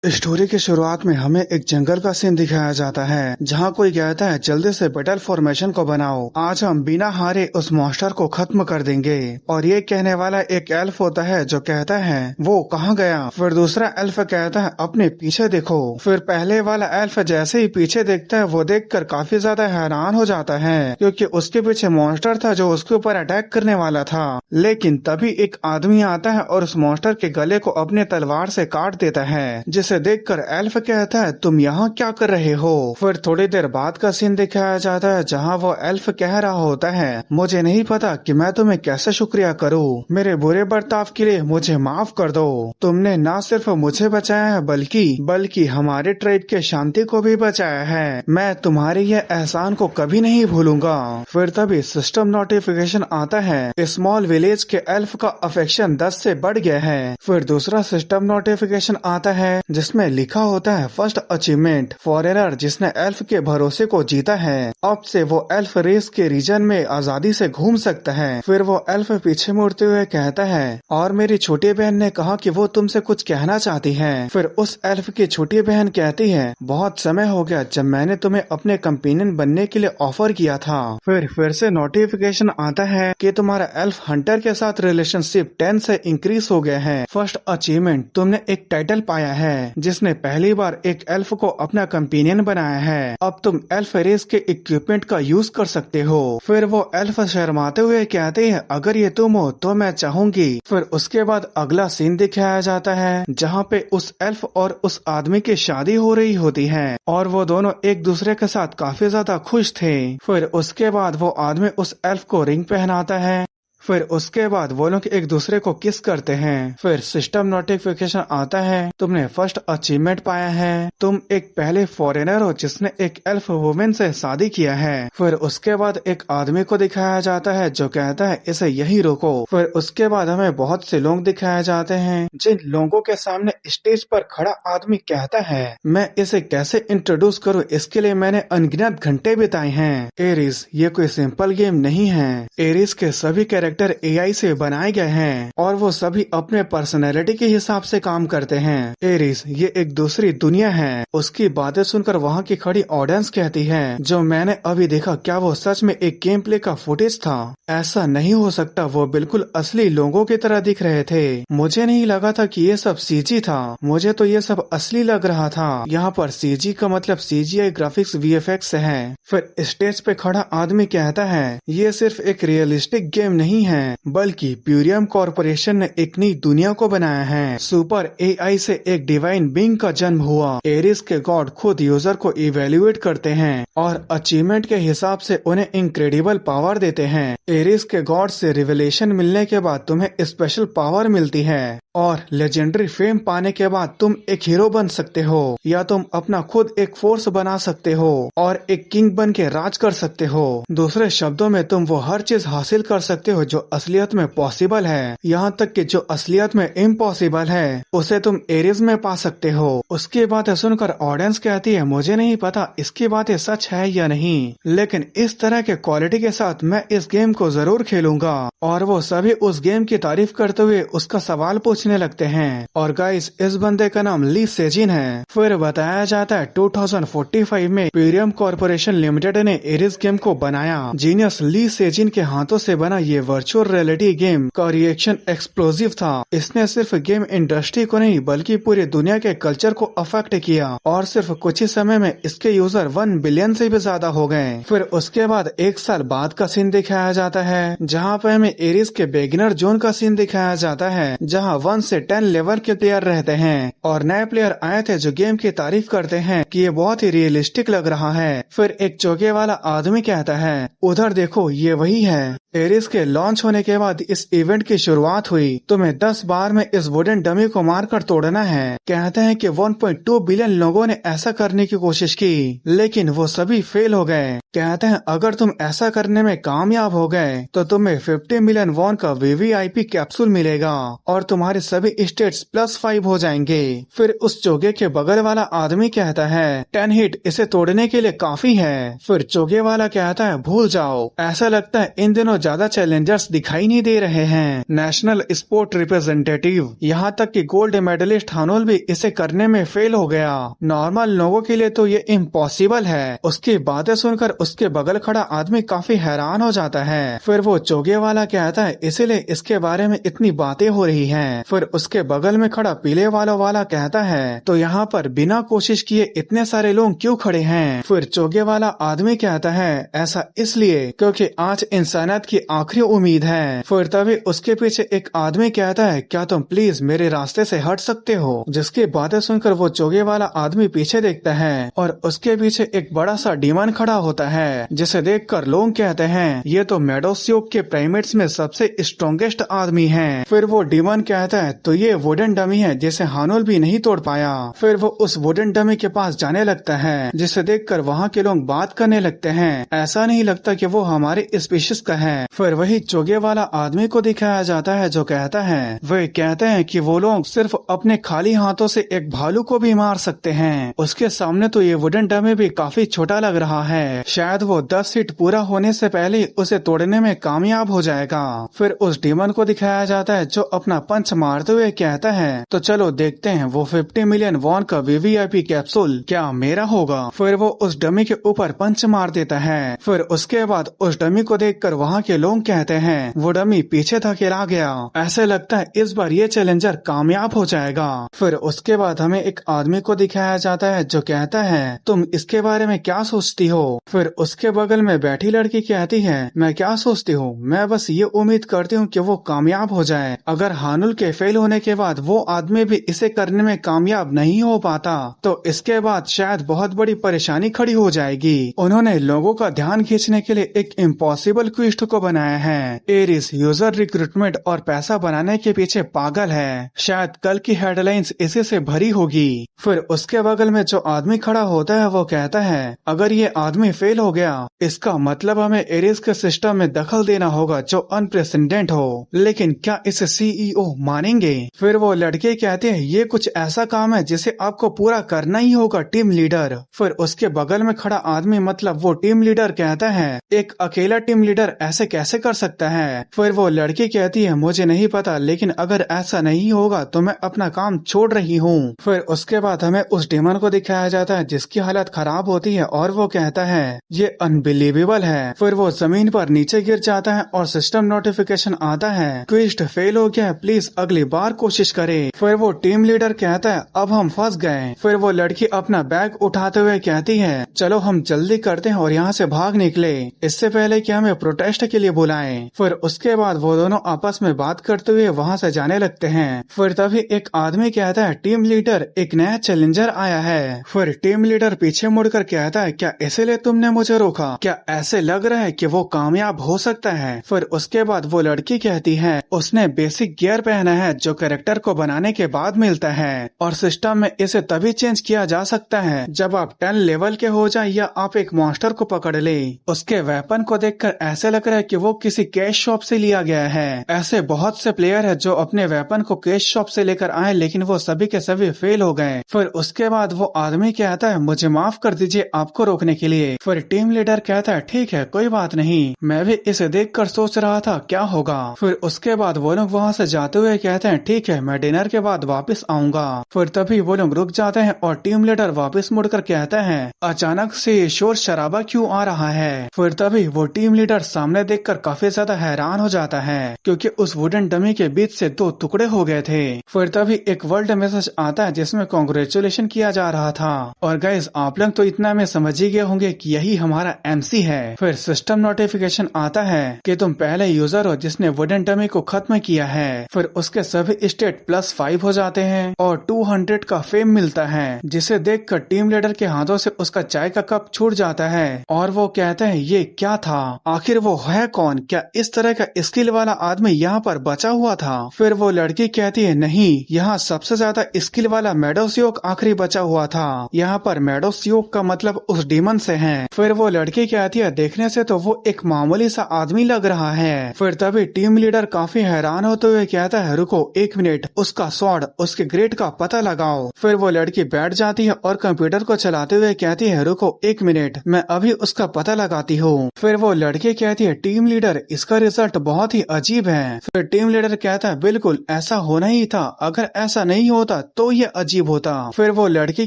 Story की शुरुआत में हमें एक जंगल का सीन दिखाया जाता है जहां कोई कहता है जल्दी से बैटल फॉर्मेशन को बनाओ, आज हम बिना हारे उस मॉन्स्टर को खत्म कर देंगे। और ये कहने वाला एक एल्फ होता है जो कहता है वो कहाँ गया। फिर दूसरा एल्फ कहता है अपने पीछे देखो। फिर पहले वाला एल्फ जैसे ही पीछे देखता है वो देखकर काफी ज्यादा हैरान हो जाता है क्योंकि उसके पीछे मॉन्स्टर था जो उसके ऊपर अटैक करने वाला था। लेकिन तभी एक आदमी आता है और उस मॉन्स्टर के गले को अपने तलवार से काट देता है, जिसे देखकर एल्फ कहता है तुम यहाँ क्या कर रहे हो। फिर थोड़ी देर बाद का सीन दिखाया जाता है जहाँ वो एल्फ कह रहा होता है मुझे नहीं पता कि मैं तुम्हें कैसे शुक्रिया करूँ, मेरे बुरे बर्ताव के लिए मुझे माफ कर दो। तुमने न सिर्फ मुझे बचाया है बल्कि हमारे ट्राइब के शांति को भी बचाया है। मैं तुम्हारे ये एहसान को कभी नहीं भूलूंगा। फिर तभी सिस्टम नोटिफिकेशन आता है स्मॉल विलेज के एल्फ का अफेक्शन 10 से बढ़ गया है। फिर दूसरा सिस्टम नोटिफिकेशन आता है जिसमें लिखा होता है फर्स्ट अचीवमेंट फॉरेनर जिसने एल्फ के भरोसे को जीता है, अब से वो एल्फ रेस के रीजन में आजादी से घूम सकता है। फिर वो एल्फ पीछे मुड़ते हुए कहता है और मेरी छोटी बहन ने कहा कि वो तुमसे कुछ कहना चाहती है। फिर उस एल्फ की छोटी बहन कहती है बहुत समय हो गया जब मैंने तुम्हें अपने कंपेनियन बनने के लिए ऑफर किया था। फिर से नोटिफिकेशन आता है कि तुम्हारा एल्फ हंटर के साथ रिलेशनशिप 10 से इंक्रीज हो गया है। फर्स्ट अचीवमेंट तुमने एक टाइटल पाया है जिसने पहली बार एक एल्फ को अपना कंपेनियन बनाया है। अब तुम एल्फ रेस के इक्विपमेंट का यूज कर सकते हो। फिर वो एल्फ शर्माते हुए कहते हैं अगर ये तुम हो तो मैं चाहूंगी। फिर उसके बाद अगला सीन दिखाया जाता है जहाँ पे उस एल्फ और उस आदमी की शादी हो रही होती है और वो दोनों एक दूसरे के साथ काफी ज्यादा खुश थे। फिर उसके बाद वो आदमी उस एल्फ को रिंग पहनाता है। फिर उसके बाद वो लोग एक दूसरे को किस करते हैं। फिर सिस्टम नोटिफिकेशन आता है तुमने फर्स्ट अचीवमेंट पाया है, तुम एक पहले फॉरेनर हो जिसने एक एल्फ वुमेन से शादी किया है। फिर उसके बाद एक आदमी को दिखाया जाता है जो कहता है इसे यही रोको। फिर उसके बाद हमें बहुत से लोग दिखाए जाते हैं जिन लोगों के सामने स्टेज पर खड़ा आदमी कहता है मैं इसे कैसे इंट्रोड्यूस करूँ, इसके लिए मैंने अनगिनत घंटे बिताए हैं। एरिस ये कोई सिंपल गेम नहीं है। एरिस के सभी कैरेक्टर एआई से बनाए गए हैं और वो सभी अपने पर्सनैलिटी के हिसाब से काम करते हैं। एरिस ये एक दूसरी दुनिया है। उसकी बातें सुनकर वहाँ की खड़ी ऑडियंस कहती है जो मैंने अभी देखा क्या वो सच में एक गेम प्ले का फुटेज था, ऐसा नहीं हो सकता, वो बिल्कुल असली लोगों की तरह दिख रहे थे। मुझे नहीं लगा था कि ये सब सीजी था, मुझे तो ये सब असली लग रहा था। यहाँ पर सीजी का मतलब सीजीआई ग्राफिक्स वीएफएक्स है। फिर स्टेज पे खड़ा आदमी कहता है ये सिर्फ एक रियलिस्टिक गेम नहीं है बल्कि प्यूरियम कॉर्पोरेशन ने एक नई दुनिया को बनाया है। सुपर एआई से एक डिवाइन बीइंग का जन्म हुआ। एरिस के गॉड खुद यूजर को इवेल्युएट करते हैं और अचीवमेंट के हिसाब से उन्हें इनक्रेडिबल पावर देते हैं। एरिस के गॉड से रिवेलेशन मिलने के बाद तुम्हें स्पेशल पावर मिलती है और लेजेंडरी फेम पाने के बाद तुम एक हीरो बन सकते हो या तुम अपना खुद एक फोर्स बना सकते हो और एक किंग बन के राज कर सकते हो। दूसरे शब्दों में तुम वो हर चीज हासिल कर सकते हो जो असलियत में पॉसिबल है, यहाँ तक कि जो असलियत में इम्पॉसिबल है उसे तुम एरिस में पा सकते हो। उसकी बातें सुनकर ऑडियंस कहती है मुझे नहीं पता इसकी बातें सच है या नहीं, लेकिन इस तरह के क्वालिटी के साथ मैं इस गेम को जरूर खेलूंगा। और वो सभी उस गेम की तारीफ करते हुए उसका सवाल पूछने लगते हैं। और गाइस इस बंदे का नाम ली सेजिन है। फिर बताया जाता है 2045 में प्यूरियम कॉर्पोरेशन लिमिटेड ने एरिस गेम को बनाया। जीनियस ली सेजिन के हाथों से बना ये वर्चुअल रियलिटी गेम का रिएक्शन एक्सप्लोसिव था। इसने सिर्फ गेम इंडस्ट्री को नहीं बल्कि पूरी दुनिया के कल्चर को अफेक्ट किया और सिर्फ कुछ ही समय में इसके यूजर 1 बिलियन से भी ज्यादा हो गए। फिर उसके बाद एक साल बाद का सीन दिखाया जाता है जहाँ पे हमें एरिस के बिगिनर जोन का सीन दिखाया जाता है जहाँ 1 से 10 लेवल के प्लेयर रहते हैं और नए प्लेयर आए थे जो गेम की तारीफ करते हैं कि ये बहुत ही रियलिस्टिक लग रहा है। फिर एक चौके वाला आदमी कहता है उधर देखो ये वही है। एरिस के लॉन्च होने के बाद इस इवेंट की शुरुआत हुई। तुम्हें 10 बार में इस वुडन डमी को मारकर तोड़ना है। कहते हैं कि 1.2 बिलियन लोगों ने ऐसा करने की कोशिश की लेकिन वो सभी फेल हो गए। कहते हैं अगर तुम ऐसा करने में कामयाब हो गए तो तुम्हें 50 मिलियन वॉन का वीवीआईपी कैप्सूल मिलेगा और तुम्हारे सभी स्टेट्स +5 हो जाएंगे। फिर उस चोगे के बगल वाला आदमी कहता है 10 हिट इसे तोड़ने के लिए काफी है। फिर चोगे वाला कहता है भूल जाओ, ऐसा लगता है इन दिनों ज्यादा चैलेंजर्स दिखाई नहीं दे रहे हैं। नेशनल स्पोर्ट रिप्रेजेंटेटिव, यहाँ तक कि गोल्ड मेडलिस्ट हानुल भी इसे करने में फेल हो गया। नॉर्मल लोगों के लिए तो ये इम्पॉसिबल है। उसकी बातें सुनकर उसके बगल खड़ा आदमी काफी हैरान हो जाता है। फिर वो चोगे वाला कहता है इसीलिए इसके बारे में इतनी बातें हो रही हैं। फिर उसके बगल में खड़ा पीले वालों वाला कहता है तो यहाँ पर बिना कोशिश किए इतने सारे लोग क्यों खड़े हैं। फिर चोगे वाला आदमी कहता है ऐसा इसलिए क्योंकि आज इंसानियत की आखिरी उम्मीद है। फिर तभी उसके पीछे एक आदमी कहता है क्या तुम प्लीज मेरे रास्ते से हट सकते हो। जिसकी बातें सुनकर वो चोगे वाला आदमी पीछे देखता है और उसके पीछे एक बड़ा सा डीमन खड़ा होता है, जिसे देखकर लोग कहते हैं ये तो मेडोस्योक के प्राइमेट्स में सबसे स्ट्रॉन्गेस्ट आदमी है। फिर वो डीमन कहता है तो ये वुडन डमी है जिसे हानुल भी नहीं तोड़ पाया। फिर वो उस वुडन डमी के पास जाने लगता है, जिसे देखकर वहाँ के लोग बात करने लगते हैं। ऐसा नहीं लगता कि वो हमारे स्पीशीज का है। फिर वही चोगे वाला आदमी को दिखाया जाता है जो कहता है वे कहते हैं कि वो लोग सिर्फ अपने खाली हाथों से एक भालू को भी मार सकते हैं। उसके सामने तो ये वुडन डमी भी काफी छोटा लग रहा है। शायद वो 10 फीट पूरा होने से पहले उसे तोड़ने में कामयाब हो जाएगा। फिर उस डीमन को दिखाया जाता है जो अपना पंच मारते हुए कहता है तो चलो देखते हैं वो 50 मिलियन वॉन का वीवीआईपी कैप्सूल क्या मेरा होगा। फिर वो उस डमी के ऊपर पंच मार देता है। फिर उसके बाद उस डमी को देखकर वहाँ के लोग कहते हैं वो डमी पीछे धकेला गया। ऐसे लगता है इस बार ये चैलेंजर कामयाब हो जाएगा। फिर उसके बाद हमें एक आदमी को दिखाया जाता है जो कहता है तुम इसके बारे में क्या सोचती हो। फिर उसके बगल में बैठी लड़की कहती है मैं क्या सोचती हूँ, मैं बस ये उम्मीद करती हूँ कि वो कामयाब हो जाए। अगर हानुल के फेल होने के बाद वो आदमी भी इसे करने में कामयाब नहीं हो पाता तो इसके बाद शायद बहुत बड़ी परेशानी खड़ी हो जाएगी। उन्होंने लोगों का ध्यान खींचने के लिए एक इम्पॉसिबल क्विस्ट को बनाया है। एरिस यूजर रिक्रूटमेंट और पैसा बनाने के पीछे पागल है। शायद कल की हेडलाइंस इसी से भरी होगी। फिर उसके बगल में जो आदमी खड़ा होता है वो कहता है अगर ये आदमी फेल हो गया इसका मतलब हमें एरिस के सिस्टम में दखल देना होगा जो अनप्रेसिडेंट हो। लेकिन क्या इसे सीईओ मानेंगे। फिर वो लड़के कहते हैं ये कुछ ऐसा काम है जिसे आपको पूरा करना ही होगा टीम लीडर। फिर उसके बगल में खड़ा आदमी मतलब वो टीम लीडर कहता है एक अकेला टीम लीडर ऐसे कैसे कर सकता है। फिर वो लड़की कहती है मुझे नहीं पता लेकिन अगर ऐसा नहीं होगा तो मैं अपना काम छोड़ रही हूँ। फिर उसके बाद हमें उस डीमन को दिखाया जाता है जिसकी हालत खराब होती है और वो कहता है ये अनबिलीवेबल है। फिर वो जमीन पर नीचे गिर जाता है और सिस्टम नोटिफिकेशन आता है क्विस्ट फेल हो गया, प्लीज अगली बार कोशिश करे। फिर वो टीम लीडर कहता है अब हम फंस गए। फिर वो लड़की अपना बैग उठाते हुए कहती है चलो हम जल्दी करते हैं और यहाँ से भाग निकले इससे पहले कि हमें प्रोटेस्ट के लिए बुलाएं। फिर उसके बाद वो दोनों आपस में बात करते हुए वहाँ से जाने लगते हैं। फिर तभी एक आदमी कहता है टीम लीडर एक नया चैलेंजर आया है। फिर टीम लीडर पीछे मुड़कर कहता है क्या इसीलिए तुमने मुझे रोका, क्या ऐसे लग रहा है कि वो कामयाब हो सकता है। फिर उसके बाद वो लड़की कहती है उसने बेसिक गियर पहना है जो कैरेक्टर को बनाने के बाद मिलता है और सिस्टम में इसे तभी चेंज किया जा सकता है जब आप 10 लेवल के हो जाए या आप एक मॉन्स्टर को पकड़ ले। उसके वेपन को देखकर ऐसे लग रहा है कि वो किसी कैश शॉप से लिया गया है। ऐसे बहुत से प्लेयर है जो अपने वेपन को कैश शॉप से लेकर आए लेकिन वो सभी के सभी फेल हो गए। फिर उसके बाद वो आदमी कहता है मुझे माफ कर दीजिए आपको रोकने के लिए। फिर टीम लीडर कहता है ठीक है कोई बात नहीं, मैं भी इसे देखकर सोच रहा था क्या होगा। फिर उसके बाद वो लोग वहाँ से जाते हुए कहते हैं ठीक है मैं डिनर के बाद वापस आऊंगा। फिर तभी वो लोग रुक जाते हैं और टीम लीडर वापस मुड़कर कहता है अचानक से ये शोर शराबा क्यों आ रहा है। फिर तभी वो टीम लीडर सामने देखकर काफी ज्यादा हैरान हो जाता है क्योंकि उस वुडन डमी के बीच से 2 टुकड़े हो गए थे। फिर तभी एक वर्ल्ड मैसेज आता है जिसमें कांग्रेचुलेशन किया जा रहा था और गाइस आप लोग तो इतना में समझ ही गए होंगे कि यही हमारा एमसी है। फिर सिस्टम नोटिफिकेशन आता है कि तुम पहले यूजर हो जिसने वुडन डमी को खत्म किया है। फिर उसके सभी स्टेट +5 हो जाते हैं और 200 का फेम मिलता है जिसे देखकर टीम लीडर के हाथों से उसका चाय का कप छूट जाता है और वो कहते हैं ये क्या था, आखिर वो है कौन, क्या इस तरह का स्किल वाला आदमी यहाँ पर बचा हुआ था। फिर वो लड़की कहती है नहीं, यहाँ सबसे ज्यादा स्किल वाला मेडोस्योक आखिरी बचा हुआ था, यहाँ पर मेडोस्योक का मतलब उस डीमन से है। फिर वो लड़की कहती है देखने से तो वो एक मामूली सा आदमी लग रहा है। फिर तभी टीम लीडर काफी हैरान होते हुए कहता है रुको 1 मिनट, उसका स्वॉर्ड उसके ग्रेड का पता लगाओ। फिर वो लड़की बैठ जाती है और कंप्यूटर को चलाते हुए कहती है रुको 1 मिनट, मैं अभी उसका पता लगाती हूँ। फिर वो लड़की कहती है टीम लीडर इसका रिजल्ट बहुत ही अजीब है। फिर टीम लीडर कहता है बिल्कुल ऐसा होना ही था, अगर ऐसा नहीं होता तो ये अजीब होता। फिर वो लड़की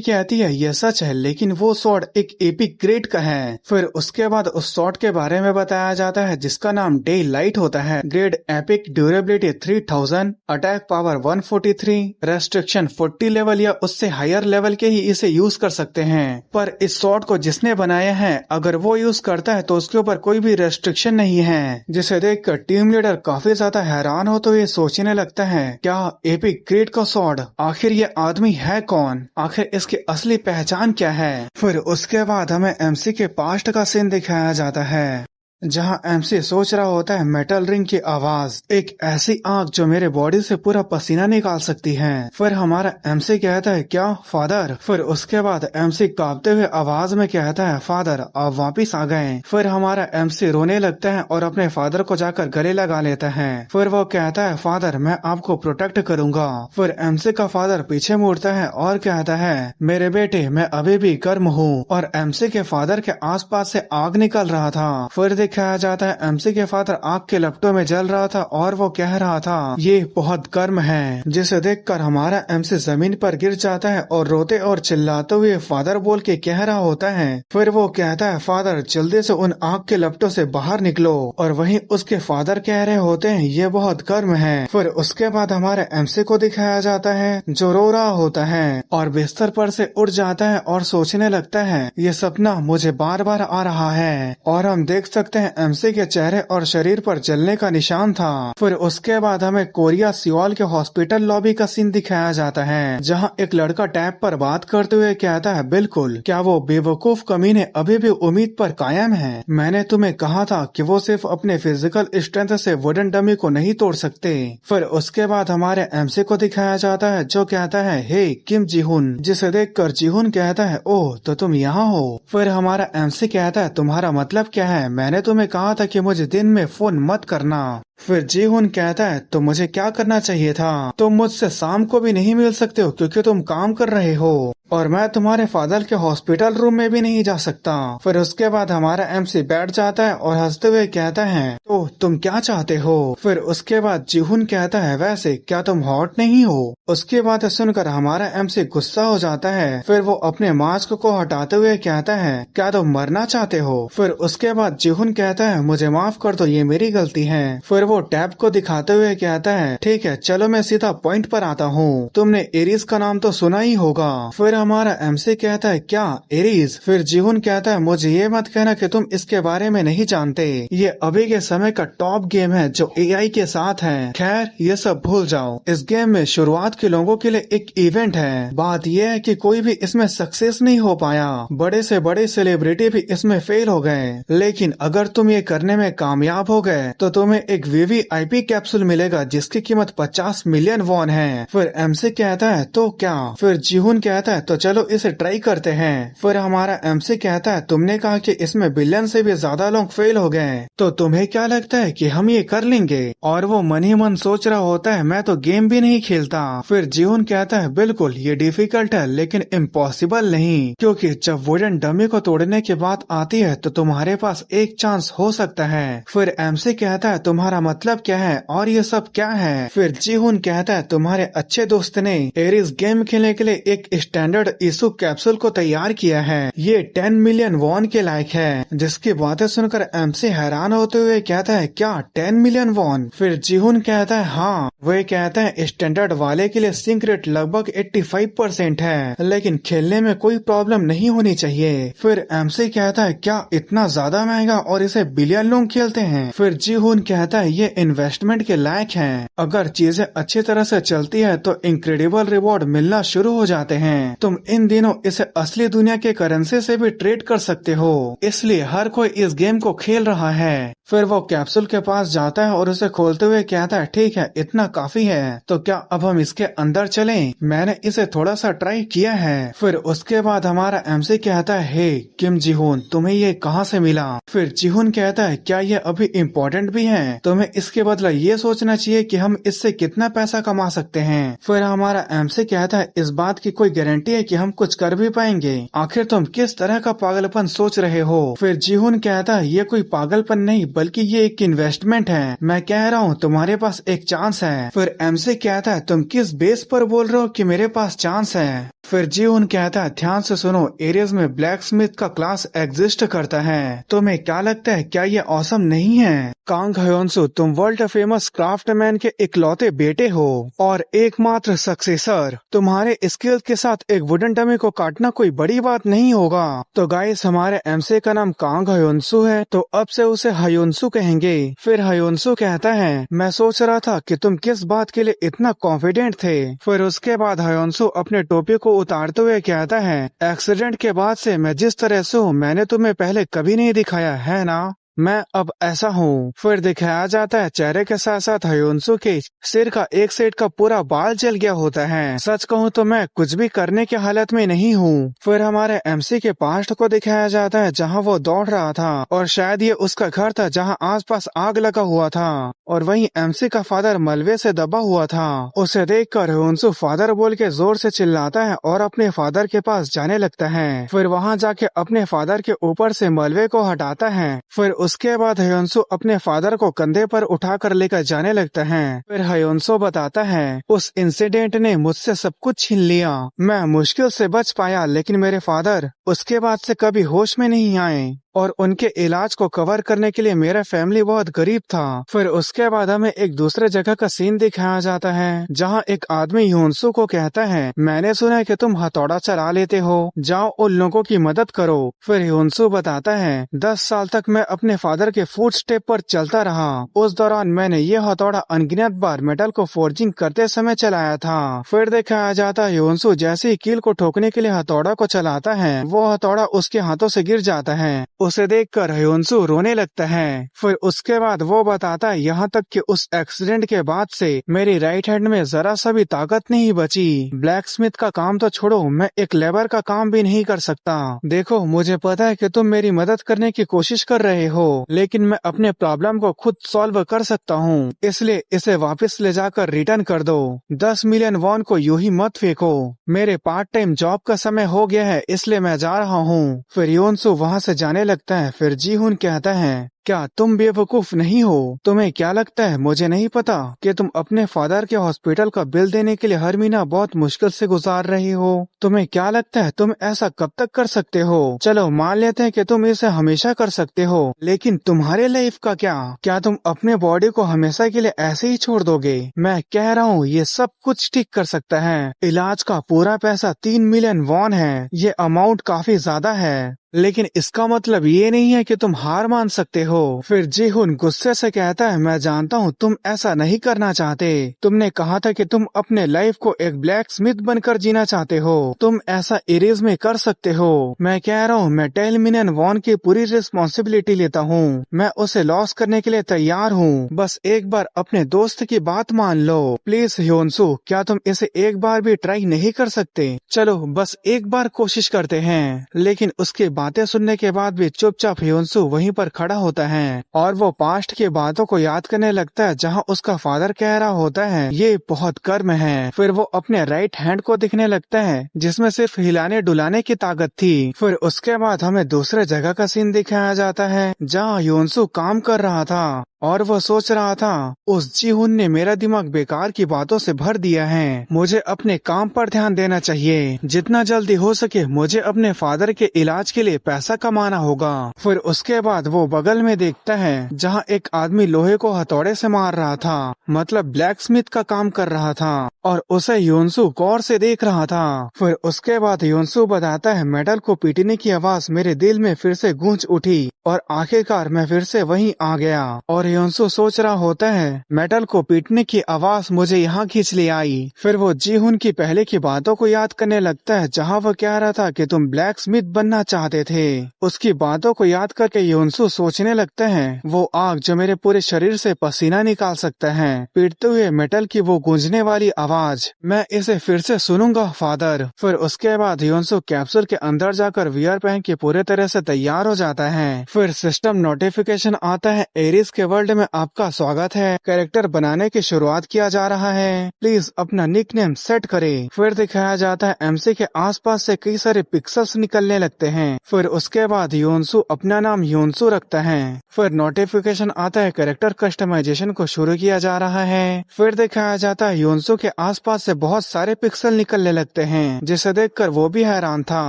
कहती है ये सच है, लेकिन वो स्वॉर्ड एक एपिक ग्रेड का है। फिर उसके बाद उस स्वॉर्ड के बारे में बताया जाता है जिसका नाम डे लाइट होता है। Grade epic, durability 3000, attack power 143, restriction 40 level या उससे हायर लेवल के ही इसे यूज कर सकते हैं। पर इस स्वॉर्ड को जिसने बनाया है अगर वो यूज करता है तो उसके ऊपर कोई भी रेस्ट्रिक्शन नहीं है, जिसे देखकर टीम लीडर काफी ज्यादा हैरान हो तो ये सोचने लगता है क्या एपिक ग्रेड का स्वॉर्ड, आखिर ये आदमी है कौन, आखिर इसकी असली पहचान क्या है। फिर उसके बाद हमें एमसी के पास्ट का सीन दिखाया जाता है जहां एमसी सोच रहा होता है मेटल रिंग की आवाज, एक ऐसी आग जो मेरे बॉडी से पूरा पसीना निकाल सकती है। फिर हमारा एमसी कहता है क्या फादर। फिर उसके बाद एमसी कांपते हुए आवाज में कहता है फादर आप वापिस आ गए। फिर हमारा एमसी रोने लगता है और अपने फादर को जाकर गले लगा लेता है। फिर वो कहता है फादर मैं आपको प्रोटेक्ट करूंगा। फिर एमसी का फादर पीछे मुड़ता है और कहता है मेरे बेटे मैं अभी भी गर्म हूँ, और एमसी के फादर के आसपास से आग निकल रहा था। फिर दिखाया जाता है एमसी के फादर आग के लपटों में जल रहा था और वो कह रहा था ये बहुत गर्म है, जिसे देखकर हमारा एमसी जमीन पर गिर जाता है और रोते और चिल्लाते हुए फादर बोल के कह रहा होता है। फिर वो कहता है फादर जल्दी से उन आग के लपटों से बाहर निकलो, और वहीं उसके फादर कह रहे होते हैं ये बहुत गर्म है। फिर उसके बाद हमारे एमसी को दिखाया जाता है जो रो रहा होता है और बिस्तर पर से उठ जाता है और सोचने लगता है ये सपना मुझे बार बार आ रहा है, और हम देख सकते हैं एमसी के चेहरे और शरीर पर जलने का निशान था। फिर उसके बाद हमें कोरिया सियोल के हॉस्पिटल लॉबी का सीन दिखाया जाता है जहां एक लड़का टैब पर बात करते हुए कहता है बिल्कुल, क्या वो बेवकूफ कमीने अभी भी उम्मीद पर कायम है। मैंने तुम्हें कहा था कि वो सिर्फ अपने फिजिकल स्ट्रेंथ से वुडन डमी को नहीं तोड़ सकते। फिर उसके बाद हमारे एमसी को दिखाया जाता है जो कहता है हे किम जीहुन, जिसे देखकर जीहुन कहता है ओह तो तुम यहाँ हो। फिर हमारा एमसी कहता है तुम्हारा मतलब क्या है, मैंने तुम्हें कहा था कि मुझे दिन में फोन मत करना। फिर जीहुन कहता है तो मुझे क्या करना चाहिए था, तुम मुझसे शाम को भी नहीं मिल सकते हो क्योंकि तुम काम कर रहे हो, और मैं तुम्हारे फादर के हॉस्पिटल रूम में भी नहीं जा सकता। फिर उसके बाद हमारा एमसी बैठ जाता है और हंसते हुए कहता है तो तुम क्या चाहते हो। फिर उसके बाद जीहुन कहता है वैसे क्या तुम हॉट नहीं हो। उसकी बातें सुनकर हमारा एमसी गुस्सा हो जाता है। फिर वो अपने मास्क को हटाते हुए कहता है क्या तुम मरना चाहते हो। फिर उसके बाद जीहुन कहता है मुझे माफ कर दो, ये मेरी गलती है। फिर वो टैब को दिखाते हुए कहता है ठीक है चलो मैं सीधा पॉइंट पर आता हूँ, तुमने एरीज का नाम तो सुना ही होगा। फिर हमारा एमसी कहता है क्या एरीज। फिर जीहुन कहता है मुझे ये मत कहना कि तुम इसके बारे में नहीं जानते, ये अभी के समय का टॉप गेम है जो एआई के साथ है। खैर ये सब भूल जाओ, इस गेम में शुरुआत के लोगों के लिए एक इवेंट है। बात यह है कि कोई भी इसमें सक्सेस नहीं हो पाया, बड़े से बड़े सेलिब्रिटी भी इसमें फेल हो गए, लेकिन अगर तुम ये करने में कामयाब हो गए तो तुम्हें एक वीवीआईपी कैप्सूल मिलेगा जिसकी कीमत 50 मिलियन वॉन है। फिर एमसी कहता है तो क्या। फिर जीहुन कहता है तो चलो इसे ट्राई करते हैं। फिर हमारा एमसी कहता है तुमने कहा कि इसमें बिलियन से भी ज्यादा लोग फेल हो गए, तो तुम्हें क्या लगता है कि हम ये कर लेंगे। और वो मन ही मन सोच रहा होता है मैं तो गेम भी नहीं खेलता। फिर जीहुन कहता है बिल्कुल ये डिफिकल्ट है लेकिन इम्पॉसिबल नहीं, क्योंकि जब वुडन डमी को तोड़ने की बात आती है तो तुम्हारे पास एक चांस हो सकता है। फिर एमसी कहता है तुम्हारा मतलब क्या है और ये सब क्या है। फिर जीहुन कहता है तुम्हारे अच्छे दोस्त ने एरिस गेम खेलने के लिए एक स्टैंडर्ड इशू कैप्सूल को तैयार किया है, ये 10 मिलियन वॉन के लायक है। जिसकी बातें सुनकर एमसी हैरान होते हुए कहता है क्या 10 मिलियन वॉन। फिर जीहुन कहता है हाँ। वे कहते हैं स्टैंडर्ड वाले के लिए सिंक रेट लगभग 85% है, लेकिन खेलने में कोई प्रॉब्लम नहीं होनी चाहिए। फिर एमसी कहता है क्या इतना ज्यादा महंगा और इसे बिलियन लोग खेलते हैं। फिर जीहुन कहता है ये इन्वेस्टमेंट के लायक है, अगर चीजें अच्छी तरह से चलती है तो इनक्रेडिबल रिवॉर्ड मिलना शुरू हो जाते हैं। तुम इन दिनों इसे असली दुनिया के करेंसी से भी ट्रेड कर सकते हो, इसलिए हर कोई इस गेम को खेल रहा है। फिर वो कैप्सूल के पास जाता है और उसे खोलते हुए कहता है ठीक है इतना काफी है, तो क्या अब हम इसके अंदर चलें? मैंने इसे थोड़ा सा ट्राई किया है। फिर उसके बाद हमारा एमसी कहता है हे किम जीहुन तुम्हें ये कहाँ से मिला। फिर जीहुन कहता है क्या ये अभी इम्पोर्टेंट भी है, तुम्हें इसके बदला ये सोचना चाहिए कि हम इससे कितना पैसा कमा सकते हैं। फिर हमारा एमसी कहता है इस बात की कोई गारंटी है कि हम कुछ कर भी पाएंगे, आखिर तुम किस तरह का पागलपन सोच रहे हो। फिर जीहुन कहता है ये कोई पागलपन नहीं बल्कि ये एक इन्वेस्टमेंट है। मैं कह रहा हूँ तुम्हारे पास एक चांस है। फिर एमसी कहता है तुम किस बेस पर बोल रहे हो कि मेरे पास चांस है। फिर जीहुन कहता है ध्यान से सुनो, एरियस में ब्लैक स्मिथ का क्लास एग्जिस्ट करता है। तुम्हें क्या लगता है, क्या ये औसम नहीं है? कांग ह्योन्सु, तुम वर्ल्ड फेमस क्राफ्टमैन के इकलौते बेटे हो और एकमात्र सक्सेसर। तुम्हारे स्किल्स के साथ एक वुडन डमी को काटना कोई बड़ी बात नहीं होगा। तो गाइस, हमारे एमसी का नाम कांग ह्योन्सु है, तो अब से उसे ह्योन्सु कहेंगे। फिर ह्योन्सु कहता है मैं सोच रहा था कि तुम किस बात के लिए इतना कॉन्फिडेंट थे। फिर उसके बाद ह्योन्सु अपने टोपी को उतारते हुए कहता है एक्सीडेंट के बाद से मैं जिस तरह से हूँ मैंने तुम्हें पहले कभी नहीं दिखाया है ना, मैं अब ऐसा हूँ। फिर दिखाया जाता है चेहरे के साथ साथ ह्योन्सु के सिर का एक साइड का पूरा बाल जल गया होता है। सच कहूँ तो मैं कुछ भी करने की हालत में नहीं हूँ। फिर हमारे एमसी के पास्ट को दिखाया जाता है जहाँ वो दौड़ रहा था और शायद ये उसका घर था जहाँ आसपास आग लगा हुआ था और वहीं एमसी का फादर मलबे से दबा हुआ था। उसे देखकर ह्योन्सु फादर बोल के जोर से चिल्लाता है और अपने फादर के पास जाने लगता है। फिर वहाँ जाके अपने फादर के ऊपर से मलबे को हटाता है। फिर उसके बाद ह्योन्सु अपने फादर को कंधे पर उठाकर लेकर जाने लगता है। फिर ह्योन्सु बताता है उस इंसिडेंट ने मुझसे सब कुछ छीन लिया, मैं मुश्किल से बच पाया, लेकिन मेरे फादर उसके बाद से कभी होश में नहीं आए और उनके इलाज को कवर करने के लिए मेरा फैमिली बहुत गरीब था। फिर उसके बाद हमें एक दूसरे जगह का सीन दिखाया जाता है जहां एक आदमी ह्योन्सु को कहता है मैंने सुना है कि तुम हथौड़ा चला लेते हो, जाओ उन लोगों की मदद करो। फिर ह्योन्सु बताता है 10 साल तक मैं अपने फादर के फुटस्टेप पर चलता रहा। उस दौरान मैंने ये हथौड़ा अनगिनत बार मेटल को फोर्जिंग करते समय चलाया था। फिर दिखाया जाता है ह्योन्सु जैसे ही कील को ठोकने के लिए हथौड़ा को चलाता है वो हथौड़ा उसके हाथों से गिर जाता है। उसे देखकर ह्योन्सु रोने लगता है। फिर उसके बाद वो बताता है यहाँ तक कि उस एक्सीडेंट के बाद से मेरी राइट हैंड में जरा सा भी ताकत नहीं बची। ब्लैक स्मिथ का काम तो छोड़ो, मैं एक लेबर का काम भी नहीं कर सकता। देखो, मुझे पता है कि तुम मेरी मदद करने की कोशिश कर रहे हो, लेकिन मैं अपने प्रॉब्लम को खुद सॉल्व कर सकता हूँ, इसलिए इसे वापस ले जाकर रिटर्न कर दो। 10 मिलियन वॉन को यूं ही मत फेंको। मेरे पार्ट टाइम जॉब का समय हो गया है, इसलिए मैं जा रहा हूँ। फिर ह्योन्सु वहाँ से जाने लगता है। फिर जीहुन कहता है क्या तुम बेवकूफ नहीं हो? तुम्हें क्या लगता है मुझे नहीं पता कि तुम अपने फादर के हॉस्पिटल का बिल देने के लिए हर महीना बहुत मुश्किल से गुजार रही हो? तुम्हें क्या लगता है तुम ऐसा कब तक कर सकते हो? चलो मान लेते हैं कि तुम इसे हमेशा कर सकते हो, लेकिन तुम्हारे लाइफ का क्या तुम अपने बॉडी को हमेशा के लिए ऐसे ही छोड़ दोगे? मैं कह रहा हूँ ये सब कुछ ठीक कर सकता है। इलाज का पूरा पैसा 3 मिलियन वॉन है। ये अमाउंट काफी ज्यादा है, लेकिन इसका मतलब ये नहीं है कि तुम हार मान सकते हो। फिर जीहुन गुस्से से कहता है मैं जानता हूँ तुम ऐसा नहीं करना चाहते। तुमने कहा था कि तुम अपने लाइफ को एक ब्लैक स्मिथ बनकर जीना चाहते हो। तुम ऐसा एरेज में कर सकते हो। मैं कह रहा हूँ मैं 10 मिलियन वॉन की पूरी रिस्पॉन्सिबिलिटी लेता हूँ। मैं उसे लॉस करने के लिए तैयार हूँ। बस एक बार अपने दोस्त की बात मान लो प्लीज। ह्योन्सु, क्या तुम इसे एक बार भी ट्राई नहीं कर सकते? चलो बस एक बार कोशिश करते हैं। लेकिन उसके बातें सुनने के बाद भी चुपचाप ह्योन्सु वहीं पर खड़ा होता है और वो पास्ट की बातों को याद करने लगता है जहां उसका फादर कह रहा होता है ये बहुत गर्म है। फिर वो अपने राइट हैंड को दिखने लगता है जिसमें सिर्फ हिलाने डुलाने की ताकत थी। फिर उसके बाद हमें दूसरे जगह का सीन दिखाया जाता है जहाँ ह्योन्सु काम कर रहा था और वो सोच रहा था उस जीहुन ने मेरा दिमाग बेकार की बातों से भर दिया है। मुझे अपने काम पर ध्यान देना चाहिए। जितना जल्दी हो सके मुझे अपने फादर के इलाज के लिए पैसा कमाना होगा। फिर उसके बाद वो बगल में देखता है जहाँ एक आदमी लोहे को हथौड़े से मार रहा था, मतलब ब्लैक स्मिथ का काम कर रहा था और उसे ह्योन्सु गौर से देख रहा था। फिर उसके बाद ह्योन्सु बताता है मेटल को पीटने की आवाज मेरे दिल में फिर से गूंज उठी और आखिरकार मैं फिर से वहीं आ गया। और ह्योन्सु सोच रहा होता है मेटल को पीटने की आवाज मुझे यहाँ खींच ले आई। फिर वो जीहुन की पहले की बातों को याद करने लगता है जहाँ वो कह रहा था कि तुम ब्लैक स्मिथ बनना चाहते थे। उसकी बातों को याद करके ह्योन्सु सोचने लगता है वो आग जो मेरे पूरे शरीर से पसीना निकाल सकता है, पीटते हुए मेटल की वो गूंजने वाली आवाज, मैं इसे फिर से सुनूंगा फादर। फिर उसके बाद ह्योन्सु कैप्सूल के अंदर जाकर वियर पहन के पूरे तरह से तैयार हो जाता है। फिर सिस्टम नोटिफिकेशन आता है एरिस के वर्ल्ड में आपका स्वागत है। कैरेक्टर बनाने की शुरुआत किया जा रहा है। प्लीज अपना निकनेम सेट करें। फिर दिखाया जाता है एमसी के आसपास से कई सारे पिक्सल्स निकलने लगते हैं। फिर उसके बाद योनसु अपना नाम योनसु रखता है। फिर नोटिफिकेशन आता है कैरेक्टर कस्टमाइजेशन को शुरू किया जा रहा है। फिर दिखाया जाता है योनसु के आसपास से बहुत सारे पिक्सल निकलने लगते हैं, जिसे देखकर वो भी हैरान था।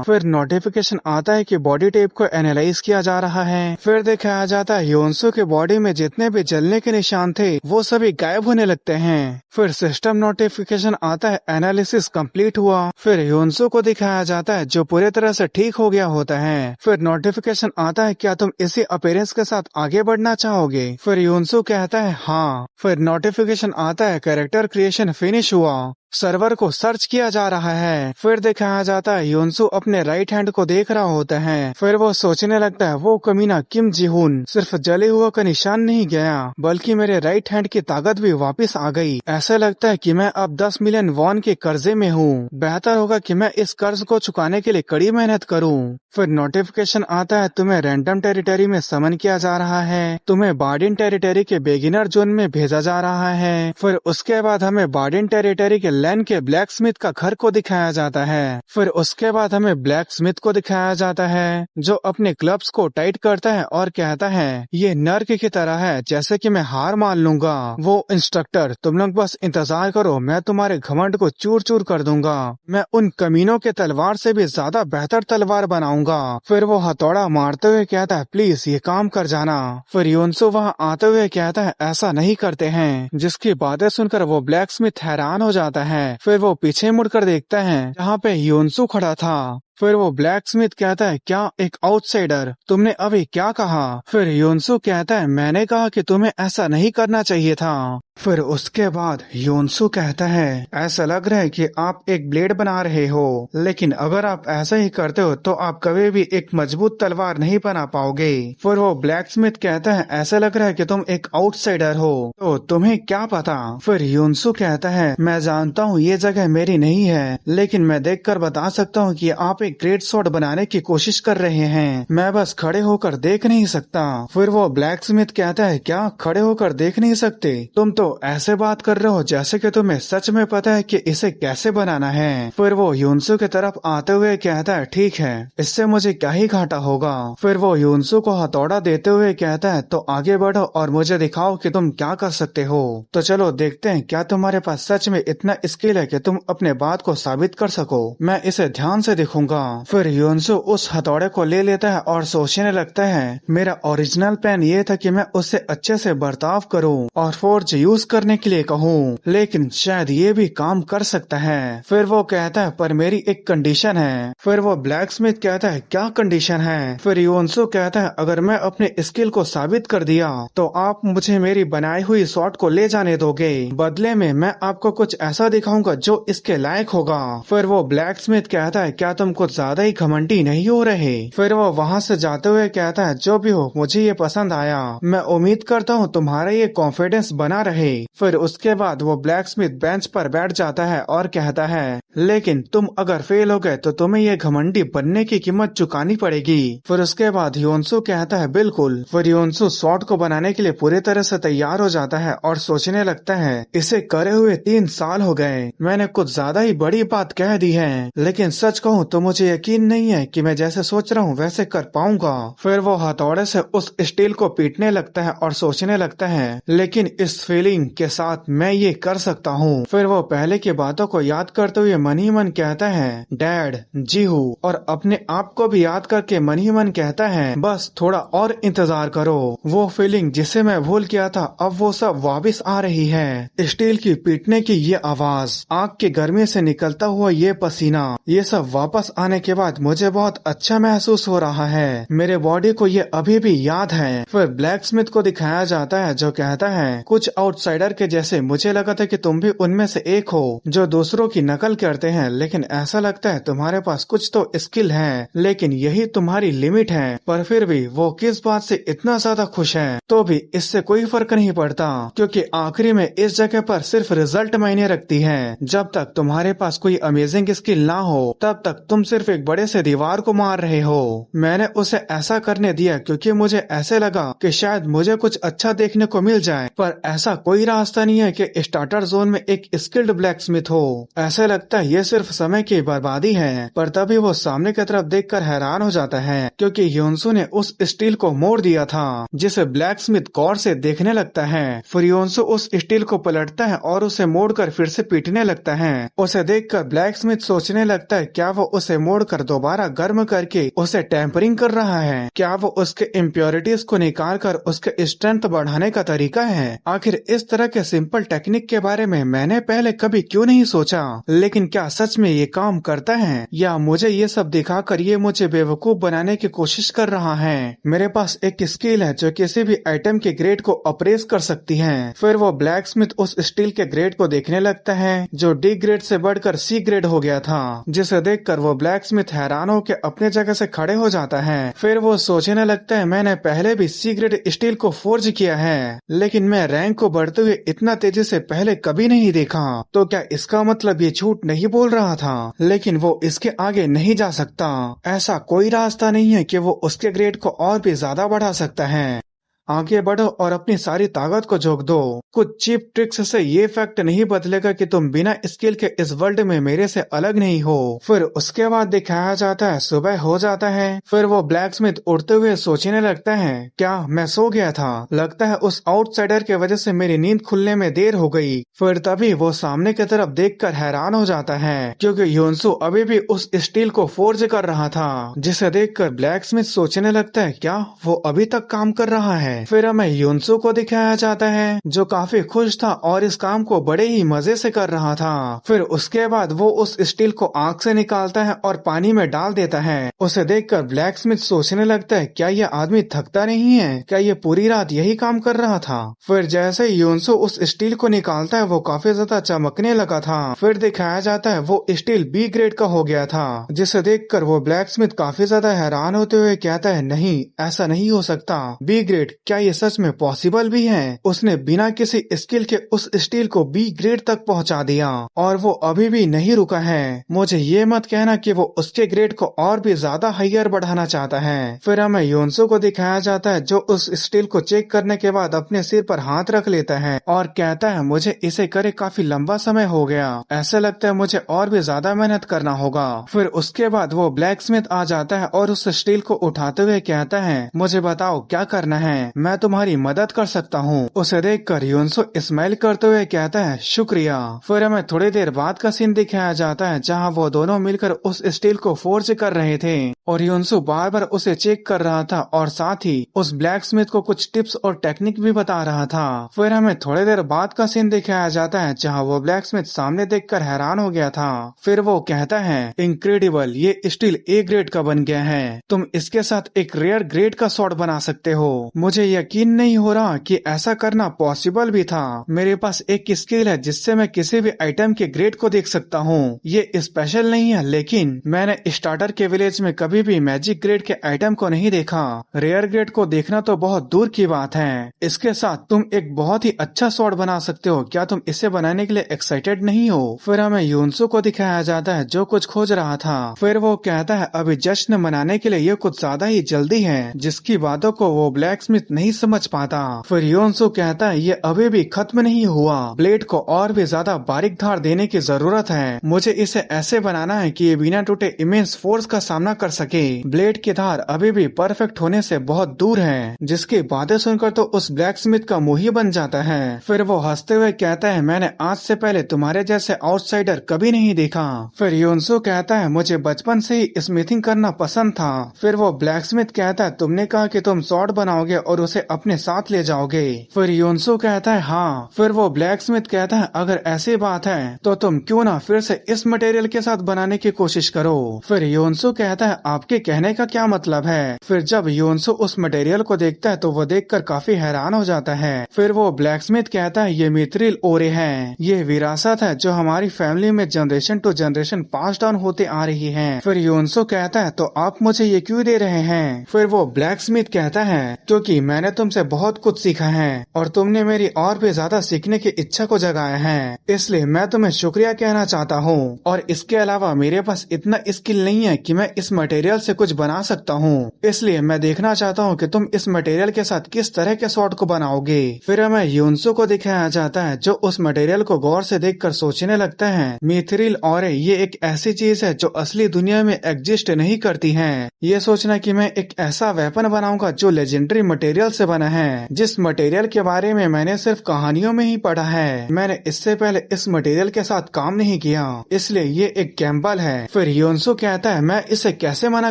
फिर नोटिफिकेशन आता है कि बॉडी टेप को एनालाइज किया जा रहा है। फिर दिखाया जाता है योनसु के बॉडी में जितने भी जलने के निशान थे वो सभी गायब होने लगते हैं। फिर सिस्टम नोटिफिकेशन आता है एनालिसिस कंप्लीट हुआ। फिर योनसु को दिखाया जाता है जो पूरी तरह से ठीक हो गया होता है। फिर नोटिफिकेशन आता है क्या तुम इसी अपीयरेंस के साथ आगे बढ़ना चाहोगे? फिर योनसु कहता है हाँ। फिर नोटिफिकेशन आता है कैरेक्टर क्रिएशन फिनिश हुआ। सर्वर को सर्च किया जा रहा है। फिर दिखाया जाता है योनसु अपने राइट हैंड को देख रहा होता है। फिर वो सोचने लगता है वो कमीना किम जिहुन सिर्फ जले हुआ का निशान नहीं गया, बल्कि मेरे राइट हैंड की ताकत भी वापस आ गई। ऐसा लगता है कि मैं अब 10 मिलियन वॉन के कर्जे में हूँ। बेहतर होगा कि मैं इस कर्ज को चुकाने के लिए कड़ी मेहनत करूँ। फिर नोटिफिकेशन आता है तुम्हें रैंडम टेरिटरी में समन किया जा रहा है। तुम्हें बार्डिन टेरिटरी के बिगिनर जोन में भेजा जा रहा है। फिर उसके बाद हमें बार्डिन टेरिटरी के लैंड के ब्लैक स्मिथ का घर को दिखाया जाता है। फिर उसके बाद हमें ब्लैक स्मिथ को दिखाया जाता है जो अपने क्लब्स को टाइट करता है और कहता है ये नर्क की तरह है, जैसे कि मैं हार मान लूंगा। वो इंस्ट्रक्टर तुम लोग बस इंतजार करो, मैं तुम्हारे घमंड को चूर चूर कर दूंगा। मैं उन कमीनों के तलवार से भी ज्यादा बेहतर तलवार बनाऊंगा। फिर वो हथौड़ा मारते हुए कहता है प्लीज ये काम कर जाना। फिर योनसु वहाँ आते हुए कहता है ऐसा नहीं करते हैं, जिसकी बातें सुनकर वो ब्लैक स्मिथ हैरान हो जाता है। फिर वो पीछे मुड़कर देखता है जहाँ पे योनसु खड़ा था। फिर वो ब्लैक स्मिथ कहता है क्या एक आउटसाइडर, तुमने अभी क्या कहा? फिर योनसु कहता है मैंने कहा कि तुम्हें ऐसा नहीं करना चाहिए था। फिर उसके बाद योनसु कहता है ऐसा लग रहा है कि आप एक ब्लेड बना रहे हो, लेकिन अगर आप ऐसा ही करते हो तो आप कभी भी एक मजबूत तलवार नहीं बना पाओगे। फिर वो ब्लैक स्मिथ कहता है ऐसा लग रहा है कि तुम एक आउटसाइडर हो, तो तुम्हें क्या पता? फिर योनसु कहता है मैं जानता हूँ ये जगह मेरी नहीं है, लेकिन मैं देखकर बता सकता हूँ कि आप एक ग्रेट स्वॉर्ड बनाने की कोशिश कर रहे हैं। मैं बस खड़े होकर देख नहीं सकता। फिर वो ब्लैक स्मिथ कहता है क्या खड़े होकर देख नहीं सकते? तुम तो ऐसे बात कर रहे हो जैसे कि तुम्हें सच में पता है कि इसे कैसे बनाना है। फिर वो योनसु की तरफ आते हुए कहता है ठीक है, इससे मुझे क्या ही घाटा होगा। फिर वो योनसु को हथौड़ा देते हुए कहता है तो आगे बढ़ो और मुझे दिखाओ कि तुम क्या कर सकते हो। तो चलो देखते हैं क्या तुम्हारे पास सच में इतना स्किल है कि तुम अपने बात को साबित कर सको। मैं इसे ध्यान से देखूंगा। फिर योनसु उस हथौड़े को ले लेता है और सोचने लगता है मेरा ओरिजिनल प्लान ये था कि मैं उससे अच्छे से बर्ताव करूं और फोर्ज यूज करने के लिए कहूँ, लेकिन शायद ये भी काम कर सकता है। फिर वो कहता है पर मेरी एक कंडीशन है। फिर वो ब्लैक स्मिथ कहता है क्या कंडीशन है? फिर योनसु कहता है अगर मैं अपने स्किल को साबित कर दिया तो आप मुझे मेरी बनाई हुई शॉट को ले जाने दोगे। बदले में मैं आपको कुछ ऐसा दिखाऊंगा जो इसके लायक होगा। फिर वो ब्लैक स्मिथ कहता है क्या तुम कुछ ज्यादा ही घमंडी नहीं हो रहे? फिर वो वहाँ से जाते हुए कहता है जो भी हो मुझे ये पसंद आया, मैं उम्मीद करता हूँ तुम्हारा ये कॉन्फिडेंस बना रहे। फिर उसके बाद वो ब्लैक स्मिथ बेंच पर बैठ जाता है और कहता है लेकिन तुम अगर फेल हो गए तो तुम्हें ये घमंडी बनने की कीमत चुकानी पड़ेगी। फिर उसके बाद योनसु कहता है बिल्कुल। फिर योनसु शॉट को बनाने के लिए पूरी तरह से तैयार हो जाता है और सोचने लगता है इसे करे हुए 3 साल हो गए, मैंने कुछ ज्यादा ही बड़ी बात कह दी है, लेकिन सच कहूँ तो मुझे यकीन नहीं है कि मैं जैसे सोच रहा हूँ वैसे कर पाऊंगा। फिर वो हथौड़े से उस स्टील को पीटने लगता है और सोचने लगता है लेकिन इस फीलिंग के साथ मैं ये कर सकता हूँ। फिर वो पहले की बातों को याद करते हुए मन ही मन कहता है डैड जीहू, और अपने आप को भी याद करके मन ही मन कहता है बस थोड़ा और इंतजार करो। वो फीलिंग जिसे मैं भूल गया था अब वो सब वापस आ रही है। स्टील की पीटने की ये आवाज, आग की गर्मी से निकलता हुआ ये पसीना, ये सब वापस आने के बाद मुझे बहुत अच्छा महसूस हो रहा है। मेरे बॉडी को ये अभी भी याद है। फिर ब्लैक स्मिथ को दिखाया जाता है जो कहता है कुछ आउटसाइडर के जैसे मुझे लगा था कि तुम भी उनमें से एक हो जो दूसरों की नकल करते हैं, लेकिन ऐसा लगता है तुम्हारे पास कुछ तो स्किल है, लेकिन यही तुम्हारी लिमिट है। पर फिर भी वो किस बात से इतना ज्यादा खुश है तो भी इससे कोई फर्क नहीं पड़ता, क्योंकि आखिरी में इस जगह पर सिर्फ रिजल्ट मायने रखती है। जब तक तुम्हारे पास कोई अमेजिंग स्किल ना हो तब तक तुम सिर्फ एक बड़े से दीवार को मार रहे हो। मैंने उसे ऐसा करने दिया क्योंकि मुझे ऐसे लगा कि शायद मुझे कुछ अच्छा देखने को मिल जाए, पर ऐसा कोई रास्ता नहीं है कि स्टार्टर जोन में एक स्किल्ड ब्लैकस्मिथ हो। ऐसा लगता है ये सिर्फ समय की बर्बादी है। पर तभी वो सामने की तरफ देखकर हैरान हो जाता है क्योंकि योंसू ने उस स्टील को मोड़ दिया था, जिसे ब्लैकस्मिथ गौर से देखने लगता है। फिर योंसू उस स्टील को पलटता है और उसे मोड़कर फिर से पीटने लगता है। उसे देखकर ब्लैकस्मिथ सोचने लगता है क्या वो उसे मोड़कर दोबारा गर्म करके उसे टेम्परिंग कर रहा है, क्या वो उसके इम्प्योरिटीज को निकाल कर उसके स्ट्रेंथ बढ़ाने का तरीका है। आखिर इस तरह के सिंपल टेक्निक के बारे में मैंने पहले कभी क्यों नहीं सोचा, लेकिन क्या सच में ये काम करता है या मुझे ये सब दिखाकर ये मुझे बेवकूफ बनाने की कोशिश कर रहा है। मेरे पास एक स्किल है जो किसी भी आइटम के ग्रेड को अप्रेस कर सकती है। फिर वो ब्लैकस्मिथ उस स्टील के ग्रेड को देखने लगता है जो डी ग्रेड से बढ़कर सी ग्रेड हो गया था, जिसे देखकर वो ब्लैकस्मिथ हैरान होकर अपने जगह से खड़े हो जाता है। फिर वो सोचने लगता है मैंने पहले भी सी ग्रेड स्टील को फोर्ज किया है, लेकिन मैं रैंक को बढ़ते हुए इतना तेजी से पहले कभी नहीं देखा। तो क्या इसका मतलब ये झूठ नहीं बोल रहा था, लेकिन वो इसके आगे नहीं जा सकता। ऐसा कोई रास्ता नहीं है कि वो उसके ग्रेड को और भी ज्यादा बढ़ा सकता है। आगे बढ़ो और अपनी सारी ताकत को झोंक दो। कुछ चीप ट्रिक्स से ये फैक्ट नहीं बदलेगा कि तुम बिना स्किल के इस वर्ल्ड में मेरे से अलग नहीं हो। फिर उसके बाद दिखाया जाता है सुबह हो जाता है। फिर वो ब्लैकस्मिथ उड़ते हुए सोचने लगता है क्या मैं सो गया था, लगता है उस आउटसाइडर के वजह से मेरी नींद खुलने में देर हो गई। फिर तभी वो सामने की तरफ देखकर हैरान हो जाता है क्योंकि योंसू अभी भी उस स्टील को फोर्ज कर रहा था, जिसे देखकर ब्लैकस्मिथ सोचने लगता है क्या वो अभी तक काम कर रहा है। फिर हमें योंसू को दिखाया जाता है जो काफी खुश था और इस काम को बड़े ही मजे से कर रहा था। फिर उसके बाद वो उस स्टील को आग से निकालता है और पानी में डाल देता है। उसे देखकर ब्लैकस्मिथ सोचने लगता है क्या ये आदमी थकता नहीं है, क्या ये पूरी रात यही काम कर रहा था। फिर जैसे योंसू उस स्टील को निकालता है वो काफी ज्यादा चमकने लगा था। फिर दिखाया जाता है वो स्टील बी ग्रेड का हो गया था, जिसे देखकर वो ब्लैकस्मिथ काफी ज्यादा हैरान होते हुए कहता है नहीं ऐसा नहीं हो सकता, बी ग्रेड क्या ये सच में पॉसिबल भी है। उसने बिना किसी स्किल के उस स्टील को बी ग्रेड तक पहुंचा दिया और वो अभी भी नहीं रुका है। मुझे ये मत कहना कि वो उसके ग्रेड को और भी ज्यादा हायर बढ़ाना चाहता है। फिर हमें योंसू को दिखाया जाता है जो उस स्टील को चेक करने के बाद अपने सिर पर हाथ रख लेता है और कहता है मुझे इसे करे काफी लंबा समय हो गया, ऐसा लगता है मुझे और भी ज्यादा मेहनत करना होगा। फिर उसके बाद वो ब्लैकस्मिथ आ जाता है और उस स्टील को उठाते हुए कहता है मुझे बताओ क्या करना है, मैं तुम्हारी मदद कर सकता हूँ। उसे देखकर योंसू स्माइल करते हुए कहता है शुक्रिया। फिर हमें थोड़ी देर बाद का सीन दिखाया जाता है जहाँ वो दोनों मिलकर उस स्टील को फोर्ज कर रहे थे और योंसू बार बार उसे चेक कर रहा था और साथ ही उस ब्लैकस्मिथ को कुछ टिप्स और टेक्निक भी बता रहा था। फिर हमें थोड़ी देर बाद का सीन दिखाया जाता है जहाँ वो ब्लैकस्मिथ सामने देखकर हैरान हो गया था। फिर वो कहता है इनक्रेडिबल, ये स्टील ए ग्रेड का बन गया है, तुम इसके साथ एक रेयर ग्रेड का स्वॉर्ड बना सकते हो। मुझे यकीन नहीं हो रहा कि ऐसा करना पॉसिबल भी था। मेरे पास एक स्किल है जिससे मैं किसी भी आइटम के ग्रेड को देख सकता हूँ। ये स्पेशल नहीं है लेकिन मैंने स्टार्टर के विलेज में कभी भी मैजिक ग्रेड के आइटम को नहीं देखा। रेयर ग्रेड को देखना तो बहुत दूर की बात है। इसके साथ तुम एक बहुत ही अच्छा स्वॉर्ड बना सकते हो, क्या तुम इसे बनाने के लिए एक्साइटेड नहीं हो। फिर हमें योंसू को दिखाया जाता है जो कुछ खोज रहा था। फिर वो कहता है अभी जश्न मनाने के लिए ये कुछ ज्यादा ही जल्दी है, जिसकी बातों को वो ब्लैकस्मिथ नहीं समझ पाता। फिर योंसू कहता है ये अभी भी खत्म नहीं हुआ, ब्लेड को और भी ज्यादा बारीक धार देने की जरूरत है। मुझे इसे ऐसे बनाना है कि ये बिना टूटे इमेंस फोर्स का सामना कर सके। ब्लेड की धार अभी भी परफेक्ट होने से बहुत दूर है, जिसकी बातें सुनकर तो उस ब्लैकस्मिथ का मुंह ही बन जाता है। फिर वो हंसते हुए कहता है मैंने आज से पहले तुम्हारे जैसे आउटसाइडर कभी नहीं देखा। फिर योंसू कहता है मुझे बचपन से ही स्मिथिंग करना पसंद था। फिर वो ब्लैकस्मिथ कहता है तुमने कहा कि तुम स्वॉर्ड बनाओगे और उसे अपने साथ ले जाओगे। फिर योंसू कहता है हाँ। फिर वो ब्लैकस्मिथ कहता है अगर ऐसी बात है तो तुम क्यों ना फिर से इस मटेरियल के साथ बनाने की कोशिश करो। फिर योंसू कहता है आपके कहने का क्या मतलब है। फिर जब योनसो उस मटेरियल को देखता है तो वो देखकर काफी हैरान हो जाता है। फिर वो ब्लैकस्मिथ कहता है ये मिथ्रिल ओरे है, ये विरासत है जो हमारी फैमिली में generation to generation pass down होते आ रही है। फिर योनसो कहता है तो आप मुझे ये क्यों दे रहे हैं। फिर वो ब्लैकस्मिथ कहता है क्योंकि मैंने तुमसे बहुत कुछ सीखा है और तुमने मेरी और भी ज्यादा सीखने की इच्छा को जगाया है, इसलिए मैं तुम्हें शुक्रिया कहना चाहता हूँ। और इसके अलावा मेरे पास इतना स्किल नहीं है कि मैं इस मटेरियल से कुछ बना सकता हूँ, इसलिए मैं देखना चाहता हूँ कि तुम इस मटेरियल के साथ किस तरह के शॉट को बनाओगे। फिर हमें योनसो को दिखाया जाता है जो उस मटेरियल को गौर से देखकर सोचने लगता है मिथ्रिल ओरे ये एक ऐसी चीज है जो असली दुनिया में एग्जिस्ट नहीं करती है। ये सोचना कि मैं एक ऐसा वेपन बनाऊंगा जो लेजेंडरी मटेरियल से बना है, जिस मटेरियल के बारे में मैंने सिर्फ कहानियों में ही पढ़ा है, मैंने इससे पहले इस मटेरियल के साथ काम नहीं किया, इसलिए ये एक गैम्बल है। फिर योनसो कहता है मैं इसे कैसे मना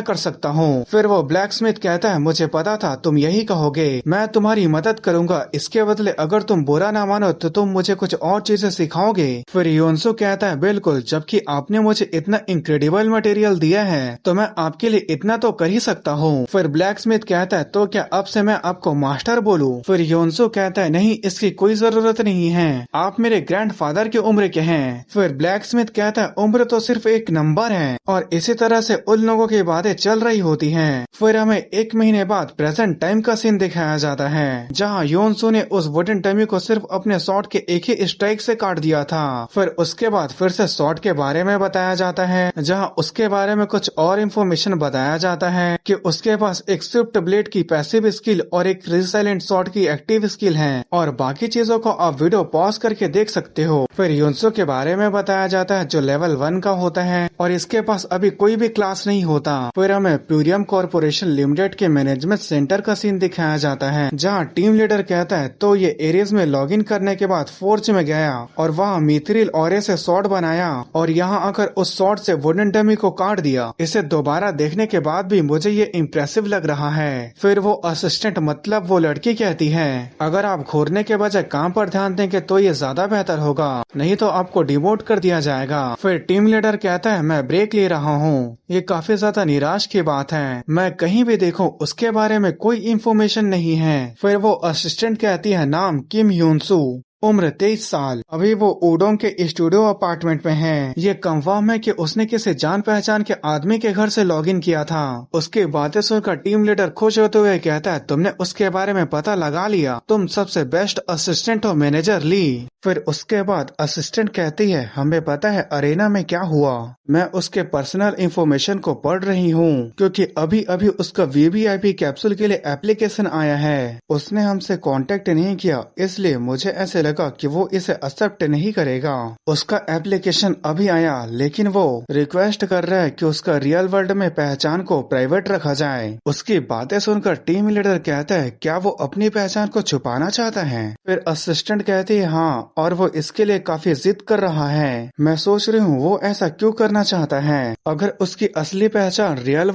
कर सकता हूँ। फिर वो ब्लैकस्मिथ कहता है मुझे पता था तुम यही कहोगे, मैं तुम्हारी मदद करूंगा, इसके बदले अगर तुम बुरा ना मानो तो तुम मुझे कुछ और चीजें सिखाओगे। फिर योनसो कहता है बिल्कुल, जबकि आपने मुझे इतना इंक्रेडिबल मटेरियल दिया है तो मैं आपके लिए इतना तो कर ही सकता हूँ। फिर ब्लैकस्मिथ कहता है तो क्या अब से मैं आपको मास्टर बोलूं। फिर योनसो कहता है नहीं, इसकी कोई जरूरत नहीं है, आप मेरे ग्रैंडफादर की उम्र के हैं। फिर ब्लैकस्मिथ कहता है उम्र तो सिर्फ एक नंबर है। और इसी तरह से उन लोगों की बातें चल रही होती हैं। फिर हमें 1 महीने बाद प्रेजेंट टाइम का सीन दिखाया जाता है जहाँ योनसो ने उस वुडन डमी को सिर्फ अपने शॉट के एक ही स्ट्राइक से काट दिया था। फिर उसके बाद फिर से शॉट के बारे में बताया जाता है जहाँ उसके बारे में कुछ और इन्फॉर्मेशन बताया जाता है कि उसके पास एक स्विफ्ट ब्लेड की पैसिव स्किल और एक रिसाइलेंट शॉट की एक्टिव स्किल है, और बाकी चीजों को आप वीडियो पॉज करके देख सकते हो। फिर योनसो के बारे में बताया जाता है जो लेवल 1 का होता है और इसके पास अभी कोई भी क्लास नहीं होता। फिर हमें प्यूरियम कॉर्पोरेशन लिमिटेड के मैनेजमेंट सेंटर का सीन दिखाया जाता है जहाँ टीम लीडर कहता है तो ये एरियज में लॉगिन करने के बाद फोर्ज में गया और वहाँ मिथ्रिल ओरे से शॉट बनाया और यहाँ आकर उस शॉट से वुडन डमी को काट दिया। इसे दोबारा देखने के बाद भी मुझे ये इम्प्रेसिव लग रहा है। फिर वो असिस्टेंट मतलब वो लड़की कहती है अगर आप घूरने के बजाय काम पर ध्यान देंगे तो ये ज्यादा बेहतर होगा, नहीं तो आपको डिमोट कर दिया जाएगा। फिर टीम लीडर कहता है मैं ब्रेक ले रहा हूँ। ये काफी ज्यादा निराश की बात है, मैं कहीं भी देखूं उसके बारे में कोई इन्फॉर्मेशन नहीं है। फिर वो असिस्टेंट कहती है नाम किम यूनसू, उम्र 23 साल, अभी वो उडोंग के स्टूडियो अपार्टमेंट में है। ये कंफर्म है कि उसने किसी जान पहचान के आदमी के घर से लॉगिन किया था। उसकी बातें सुनकर टीम लीडर खुश होते हुए कहता है तुमने उसके बारे में पता लगा लिया, तुम सबसे बेस्ट असिस्टेंट हो मैनेजर ली। फिर उसके बाद असिस्टेंट कहती है हमें पता है अरेना में क्या हुआ, मैं उसके पर्सनल इंफॉर्मेशन को पढ़ रही हूँ क्योंकि अभी अभी उसका वीवीआईपी कैप्सूल के लिए एप्लीकेशन आया है। उसने हमसे कांटेक्ट नहीं किया, इसलिए मुझे ऐसे लगा कि वो इसे एक्सेप्ट नहीं करेगा। उसका एप्लीकेशन अभी आया लेकिन वो रिक्वेस्ट कर रहा है कि उसका रियल वर्ल्ड में पहचान को प्राइवेट रखा जाए। उसकी बातें सुनकर टीम लीडर कहता है क्या वो अपनी पहचान को छुपाना चाहता है। फिर असिस्टेंट कहती है हाँ, और वो इसके लिए काफी जिद कर रहा है। मैं सोच रही हूँ वो ऐसा क्यों करना चाहता है। अगर उसकी असली पहचान रियल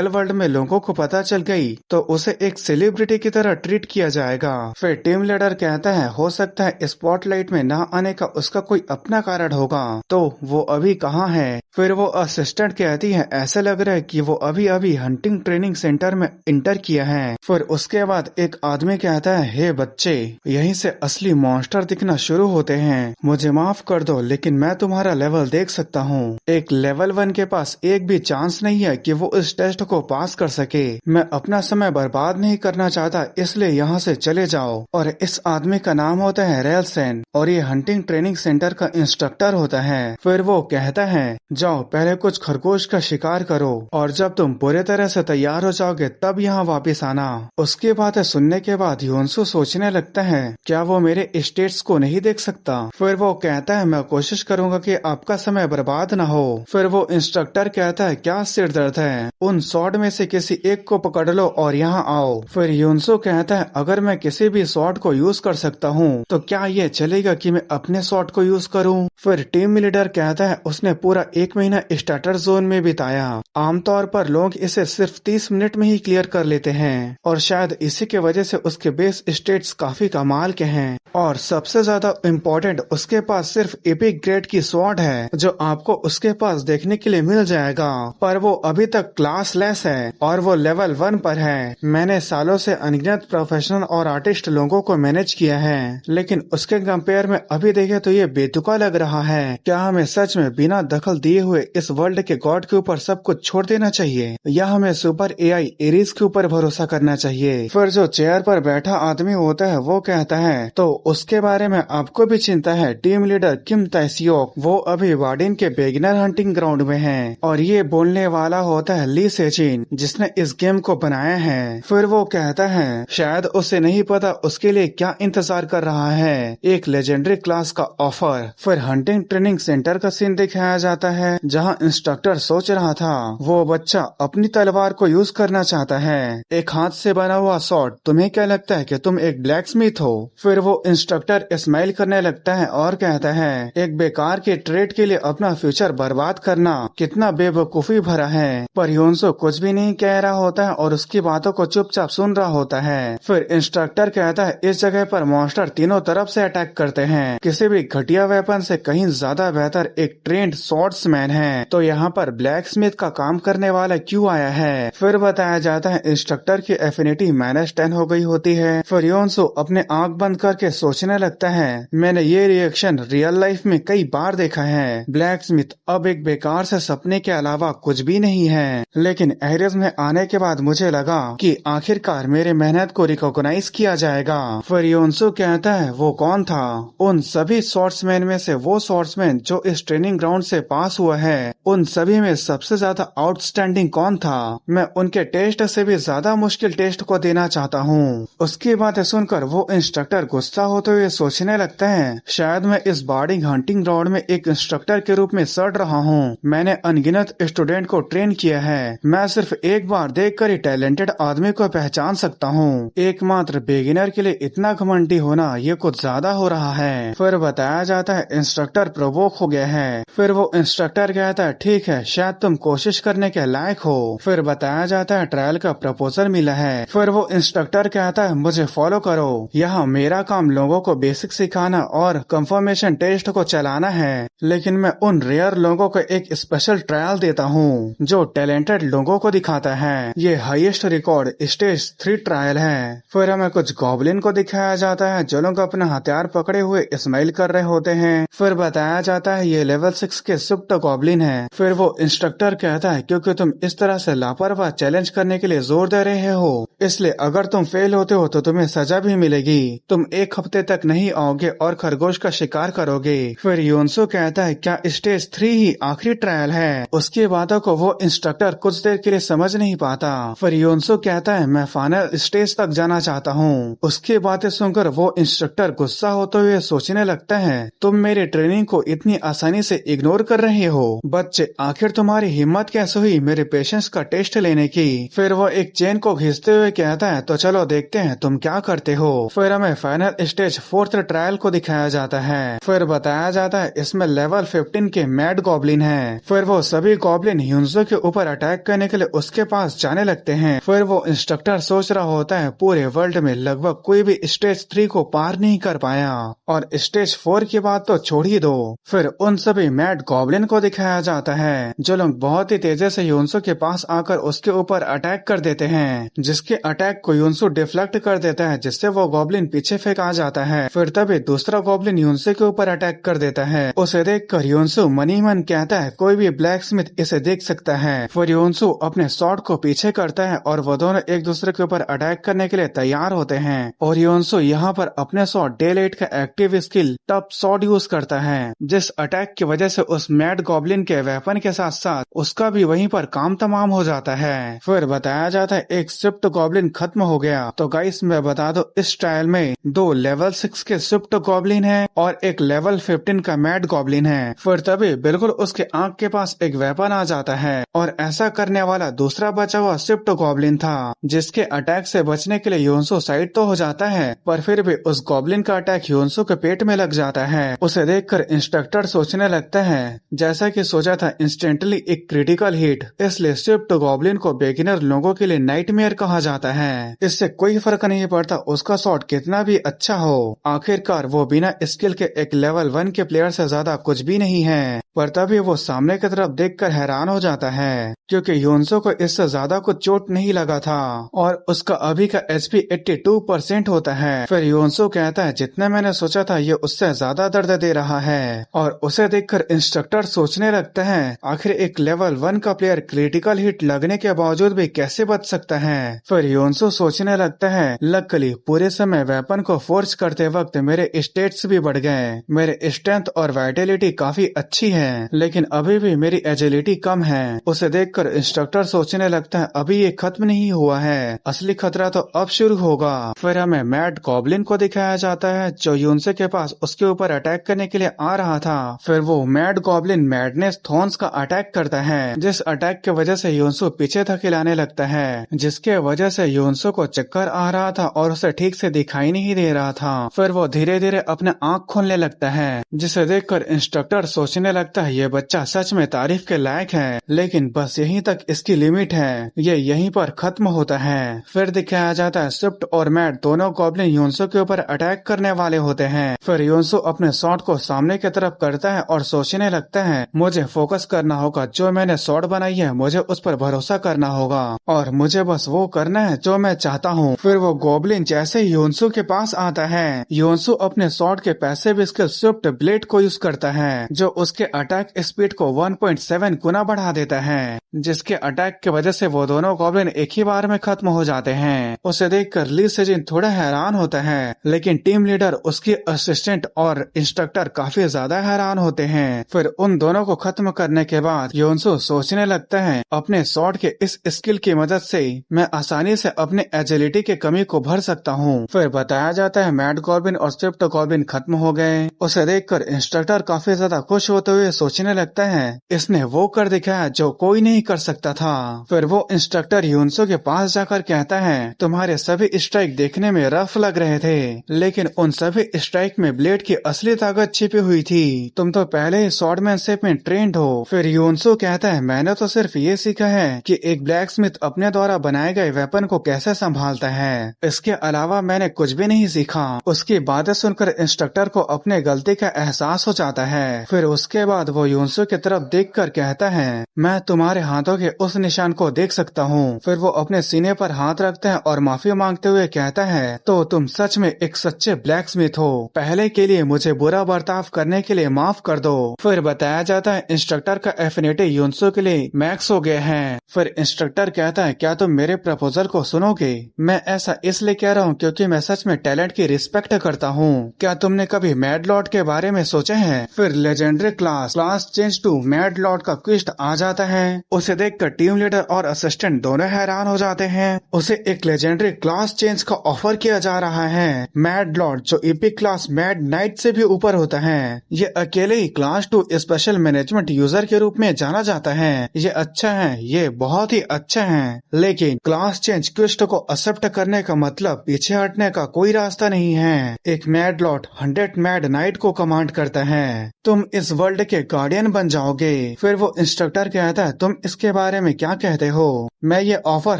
वर्ल्ड में लोगों को पता चल गई तो उसे एक सेलिब्रिटी की तरह ट्रीट किया जाएगा। फिर टीम लीडर कहता है हो सकता है स्पॉटलाइट में ना आने का उसका कोई अपना कारण होगा, तो वो अभी कहाँ है। फिर वो असिस्टेंट कहती है ऐसा लग रहा है कि वो अभी अभी हंटिंग ट्रेनिंग सेंटर में इंटर किया है। फिर उसके बाद एक आदमी कहता है हे बच्चे, यहीं से असली मॉन्स्टर दिखना शुरू होते हैं, मुझे माफ कर दो लेकिन मैं तुम्हारा लेवल देख सकता हूँ। एक लेवल 1 के पास एक भी चांस नहीं है कि वो इस टेस्ट को पास कर सके। मैं अपना समय बर्बाद नहीं करना चाहता, इसलिए यहाँ से चले जाओ। और इस आदमी का नाम होता है रेलसेन और ये हंटिंग ट्रेनिंग सेंटर का इंस्ट्रक्टर होता है। फिर वो कहता है जाओ पहले कुछ खरगोश का शिकार करो और जब तुम पूरे तरह से तैयार हो जाओगे तब यहाँ वापस आना। उसकी बातें सुनने के बाद योनसू सोचने लगता है क्या वो मेरे स्टेट्स को नहीं देख सकता। फिर वो कहता है मैं कोशिश करूंगा कि आपका समय बर्बाद न हो। फिर वो इंस्ट्रक्टर कहता है क्या सिर दर्द है, उन शॉट में से किसी एक को पकड़ लो और यहाँ आओ। फिर योनसू कहता है अगर मैं किसी भी शॉट को यूज कर सकता हूँ, तो क्या ये चलेगा कि मैं अपने शॉट को यूज करूँ? फिर टीम लीडर कहता है उसने पूरा 1 महीना स्टार्टर जोन में बिताया। आमतौर पर लोग इसे सिर्फ 30 मिनट में ही क्लियर कर लेते हैं और शायद इसी के वजह से उसके बेस स्टेट्स काफी कमाल के हैं। और सबसे ज्यादा इम्पोर्टेंट, उसके पास सिर्फ एपिक ग्रेड की स्वॉर्ड है जो आपको उसके पास देखने के लिए मिल जाएगा, पर वो अभी तक क्लास लेस है और वो लेवल 1 पर है। मैंने सालों से अनगिनत प्रोफेशनल और आर्टिस्ट लोगों को मैनेज किया है, लेकिन उसके कंपेयर में अभी देखे तो ये बेतुका लग रहा है। क्या हमें सच में बिना दखल दिए हुए इस वर्ल्ड के गॉड के ऊपर सब कुछ छोड़ देना चाहिए, या हमें सुपर एआई एरीज के ऊपर भरोसा करना चाहिए? फिर जो चेयर पर बैठा आदमी होता है वो कहता है, तो उसके बारे में आपको भी चिंता है? टीम लीडर किम ताइसियोक, वो अभी वार्डन के बेगिनर हंटिंग ग्राउंड में है और ये बोलने वाला होता है ली सेचिन, जिसने इस गेम को बनाया है। फिर वो कहता है शायद उसे नहीं पता उसके लिए क्या इंतजार कर रहा है, एक लेजेंडरी क्लास का ऑफर। फिर हंटिंग ट्रेनिंग सेंटर का सीन दिखाया जाता है जहां इंस्ट्रक्टर सोच रहा था वो बच्चा अपनी तलवार को यूज करना चाहता है, एक हाथ से बना हुआ शॉट। तुम्हें क्या लगता है कि तुम एक ब्लैक स्मिथ हो? फिर वो इंस्ट्रक्टर स्माइल करने लगता है और कहता है एक बेकार के ट्रेड के लिए अपना फ्यूचर बर्बाद करना कितना बेवकूफी भरा है। पर योन्सो कुछ भी नहीं कह रहा होता है और उसकी बातों को चुपचाप सुन रहा होता है। फिर इंस्ट्रक्टर कहता है इस जगह पर मॉन्स्टर तीनों तरफ से अटैक करते हैं, किसी भी घटिया वेपन से कहीं ज्यादा बेहतर एक ट्रेंड स्वॉर्ड्समैन है, तो यहाँ पर ब्लैक स्मिथ का काम करने वाला क्यों आया है? फिर बताया जाता है इंस्ट्रक्टर की एफिनिटी -10 हो गई होती है। फिर योन्सो अपने आंख बंद करके सोचने लगता है मैंने ये रिएक्शन रियल लाइफ में कई बार देखा है, ब्लैक स्मिथ अब एक बेकार से सपने के अलावा कुछ भी नहीं है। लेकिन एरिस में आने के बाद मुझे लगा कि आखिरकार मेरे मेहनत को रिकॉग्नाइज किया जाएगा। फिर योन्सो कहता है वो कौन था? उन सभी स्वॉर्ड्समैन में से वो स्वॉर्ड्समैन जो इस ट्रेनिंग ग्राउंड से पास हुआ है, उन सभी में सबसे ज्यादा आउटस्टैंडिंग कौन था? मैं उनके टेस्ट से भी ज्यादा मुश्किल टेस्ट को देना चाहता हूँ। उसकी बातें सुनकर वो इंस्ट्रक्टर गुस्सा होते हुए सोचने लगता है शायद मैं इस बार्डिंग हंटिंग ग्राउंड में एक इंस्ट्रक्टर के रूप में सड़ रहा हूँ। मैंने अनगिनत स्टूडेंट को ट्रेन किया है, मैं सिर्फ एक बार देखकर ही टैलेंटेड आदमी को पहचान सकता हूँ। एकमात्र बेगिनर के लिए इतना घमंडी होना ये कुछ ज्यादा हो रहा है। फिर बताया जाता है इंस्ट्रक्टर प्रोवोक हो गया है। फिर वो इंस्ट्रक्टर कहता है ठीक है शायद तुम कोशिश करने के लायक हो। फिर बताया जाता है ट्रायल का प्रपोजल मिला है। फिर वो इंस्ट्रक्टर कहता है मुझे फॉलो करो, यहाँ मेरा काम लोगों को बेसिक सिखाना और कंफर्मेशन टेस्ट को चलाना है, लेकिन मैं उन रेयर लोगों को एक स्पेशल ट्रायल देता हूँ जो टैलेंटेड लोगों को दिखाता है। ये हाईएस्ट रिकॉर्ड स्टेज 3 ट्रायल है। फिर हमें कुछ गॉब्लिन को दिखाया जाता है जो लोग अपना हथियार पकड़े हुए स्माइल कर रहे होते हैं। फिर बताया जाता है ये लेवल 6 के सुप्ट गॉब्लिन है। फिर वो इंस्ट्रक्टर कहता है क्योंकि तुम इस तरह से लापरवाह चैलेंज करने के लिए जोर दे रहे हो, इसलिए अगर तुम फेल होते हो तो तुम्हें सजा भी मिलेगी, तुम 1 हफ्ते तक नहीं आओगे और खरगोश का शिकार करोगे। फिर योन्सो कहता है क्या स्टेज 3 ही आखिरी ट्रायल है? उसकी बातों को वो इंस्ट्रक्टर कुछ देर के लिए समझ नहीं पाता। फिर योन्सो कहता है मैं फाइनल स्टेज तक जाना चाहता हूँ। उसकी बातें सुनकर वो इंस्ट्रक्टर गुस्सा होते हुए सोचने लगता है तुम मेरी ट्रेनिंग को इतनी आसानी से इग्नोर कर रहे हो। बच्चे आखिर तुम्हारी हिम्मत कैसे हुई मेरे पेशेंस का टेस्ट लेने की? फिर वो एक चेन को घिसते हुए कहता है तो चलो देखते हैं तुम क्या करते हो। फिर हमें फाइनल स्टेज 4th ट्रायल को दिखाया जाता है। फिर बताया जाता है इसमें लेवल 15 के मैड गॉब्लिन है। फिर वो सभी गॉब्लिन ह्यून्सो के ऊपर अटैक करने के लिए उसके पास जाने लगते हैं। फिर वो इंस्ट्रक्टर सोच रहा होता है पूरे वर्ल्ड में लगभग कोई भी स्टेज 3 को पार नहीं कर पाया और स्टेज 4 की बात तो छोड़ ही दो। फिर उन सभी मैड गॉब्लिन को दिखाया जाता है जो लोग बहुत ही तेजी से ह्यून्सो के पास आकर उसके ऊपर अटैक कर देते हैं, जिसके अटैक को ह्यून्सो डिफ्लेक्ट कर देता है जिससे वो गॉब्लिन पीछे फेंका जाता है। फिर तभी दूसरा गॉब्लिन ह्यून्सो के ऊपर अटैक कर देता है। उसे देखकर ह्यून्सो मनी मन कहता है कोई भी ब्लैक स्मिथ इसे देख सकता है। फिर ह्यून्सो अपने शॉट को पीछे करता है और वो दोनों एक दूसरे के ऊपर अटैक करने के लिए तैयार होते हैं और ह्यून्सो यहाँ पर अपने शॉट डे लाइट का एक्टिव स्किल टप शॉट यूज करता है, जिस अटैक की वजह से उस मैड गॉब्लिन के वेपन के साथ साथ उसका भी वहीं पर काम तमाम हो जाता है। फिर बताया जाता है एक स्विफ्ट गॉब्लिन खत्म हो गया। तो गाइस मैं बता दो इस ट्रायल में 2 लेवल 6 के स्विफ्ट गॉब्लिन है और एक लेवल 15 का मैड गॉब्लिन है। फिर तभी बिल्कुल उसके आंख के पास एक वेपन आ जाता है और ऐसा करने वाला दूसरा बचा हुआ स्विफ्ट गॉब्लिन था, जिसके अटैक से बचने के लिए योन्सो साइड तो हो जाता जाता है, पर फिर भी उस गॉब्लिन का अटैक योनसो के पेट में लग जाता है। उसे देखकर इंस्ट्रक्टर सोचने लगता है, जैसा कि सोचा था इंस्टेंटली एक क्रिटिकल हिट, इसलिए स्विफ्ट गॉब्लिन को बिगिनर लोगों के लिए नाइटमेयर कहा जाता है। इससे कोई फर्क नहीं पड़ता उसका शॉट कितना भी अच्छा हो, आखिरकार वो बिना स्किल के एक लेवल 1 के प्लेयर से ज्यादा कुछ भी नहीं है। पर तभी वो सामने की तरफ देखकर हैरान हो जाता है, क्योंकि योनसो को इससे ज्यादा कुछ चोट नहीं लगा था और उसका अभी का एचपी 82% होता है। फिर योनसो कहता है, जितना मैंने सोचा था ये उससे ज्यादा दर्द दे रहा है। और उसे देखकर इंस्ट्रक्टर सोचने लगता है, आखिर एक लेवल 1 का प्लेयर क्रिटिकल हिट लगने के बावजूद भी कैसे बच सकता है। फिर योनसो सोचने लगता है, लकीली पूरे समय वेपन को फोर्स करते वक्त मेरे स्टेट्स भी बढ़ गए, मेरे स्ट्रेंथ और वाइटलिटी काफी अच्छी है, लेकिन अभी भी मेरी एजिलिटी कम है। उसे देखकर इंस्ट्रक्टर सोचने लगता है, अभी ये खत्म नहीं हुआ है, असली खतरा तो अब शुरू होगा। फिर हमें मैड गॉब्लिन को दिखाया जाता है, जो योनसो के पास उसके ऊपर अटैक करने के लिए आ रहा था। फिर वो मैड गॉब्लिन मैडनेस थॉर्न्स का अटैक करता है, जिस अटैक की वजह से योनसो पीछे धकेलाने लगता है, जिसके वजह से योनसो को चक्कर आ रहा था और उसे ठीक से दिखाई नहीं दे रहा था। फिर वो धीरे धीरे अपने आँख खोलने लगता है, जिसे देखकर इंस्ट्रक्टर सोचने लगता है, ये बच्चा सच में तारीफ के लायक है, लेकिन बस यहीं तक इसकी लिमिट है, ये यहीं पर खत्म होता है। फिर दिखाया जाता है स्विफ्ट और मैड दोनों गॉब्लिन योनसो के ऊपर अटैक करने वाले होते हैं। फिर योनसो अपने शॉट को सामने की तरफ करता है और सोचने लगता है, मुझे फोकस करना होगा, जो मैंने शॉट बनाई है मुझे उस पर भरोसा करना होगा और मुझे बस वो करना है जो मैं चाहता हूँ। फिर वो गॉब्लिन जैसे योनसो के पास आता है, योनसो अपने शॉट के पैसिव स्किल स्विफ्ट ब्लेड को यूज करता है, जो उसके अटैक स्पीड को 1.7 गुना बढ़ा देता है, जिसके अटैक की वजह से वो दोनों गॉब्लिन एक ही बार में खत्म हो जाते हैं। उसे देखकर ली सेजिन थोड़ा हैरान होता है, लेकिन टीम लीडर, उसकी असिस्टेंट और इंस्ट्रक्टर काफी ज्यादा हैरान होते हैं। फिर उन दोनों को खत्म करने के बाद योनसो सोचने लगता है, अपने शॉट के इस स्किल की मदद से मैं आसानी से अपने एजिलिटी की कमी को भर सकता हूँ। फिर बताया जाता है मैड गॉब्लिन और स्विफ्ट गॉब्लिन खत्म हो गए। उसे देखकर इंस्ट्रक्टर काफी ज्यादा खुश होते हुए सोचने लगता है, इसने वो कर दिखाया जो कोई नहीं कर सकता था। फिर वो इंस्ट्रक्टर योनसो के पास जाकर कहता है, तुम्हारे सभी स्ट्राइक देखने में रफ लग रहे थे, लेकिन उन सभी स्ट्राइक में ब्लेड की असली ताकत छिपी हुई थी, तुम तो पहले ही स्वॉर्डमैनशिप में ट्रेंड हो। फिर योनसो कहता है, मैंने तो सिर्फ ये सीखा है कि एक ब्लैक स्मिथ अपने द्वारा बनाए गए वेपन को कैसे संभालता है, इसके अलावा मैंने कुछ भी नहीं सीखा। उसकी बातें सुनकर इंस्ट्रक्टर को अपने गलती का एहसास हो जाता है। फिर उसके बाद वो योनसो की तरफ देखकर कहता है, मैं तुम्हारे हाथों के उस निशान को देख सकता हूँ। फिर वो अपने सीने पर हाथ रखता है और माफी मांगते हुए कहता है, तो तुम सच में एक सच्चे ब्लैक स्मिथ हो, पहले के लिए मुझे बुरा बर्ताव करने के लिए माफ कर दो। फिर बताया जाता है इंस्ट्रक्टर का एफिनिटी योनसो के लिए मैक्स हो गया है। फिर इंस्ट्रक्टर कहता है, क्या तुम मेरे प्रपोजल को सुनोगे? मैं ऐसा इसलिए कह रहा हूँ क्योंकि मैं सच में टैलेंट की रिस्पेक्ट करता हूँ। क्या तुमने कभी मैड लॉर्ड के बारे में सोचा है? फिर legendary class change to mad lord का क्विस्ट आ जाता है। उसे देखकर टीम लीडर और असिस्टेंट दोनों हैरान हो जाते हैं। उसे एक लेजेंडरी क्लास चेंज का ऑफर किया जा रहा है, मैड लॉर्ड, जो एपिक क्लास मैड नाइट से भी ऊपर होता है। ये अकेले ही क्लास 2 स्पेशल मैनेजमेंट यूजर के रूप में जाना जाता है। ये अच्छा है, ये बहुत ही अच्छा है, लेकिन क्लास चेंज क्विस्ट को एक्सेप्ट करने का मतलब पीछे हटने का कोई रास्ता नहीं है। एक मैड लॉर्ड 100 मैड नाइट को कमांड करता है, तुम इस वर्ल्ड के गार्डियन बन जाओगे। फिर वो इंस्ट्रक्टर कहता है, तुम इसके बारे में क्या कहते हो? मैं ये ऑफर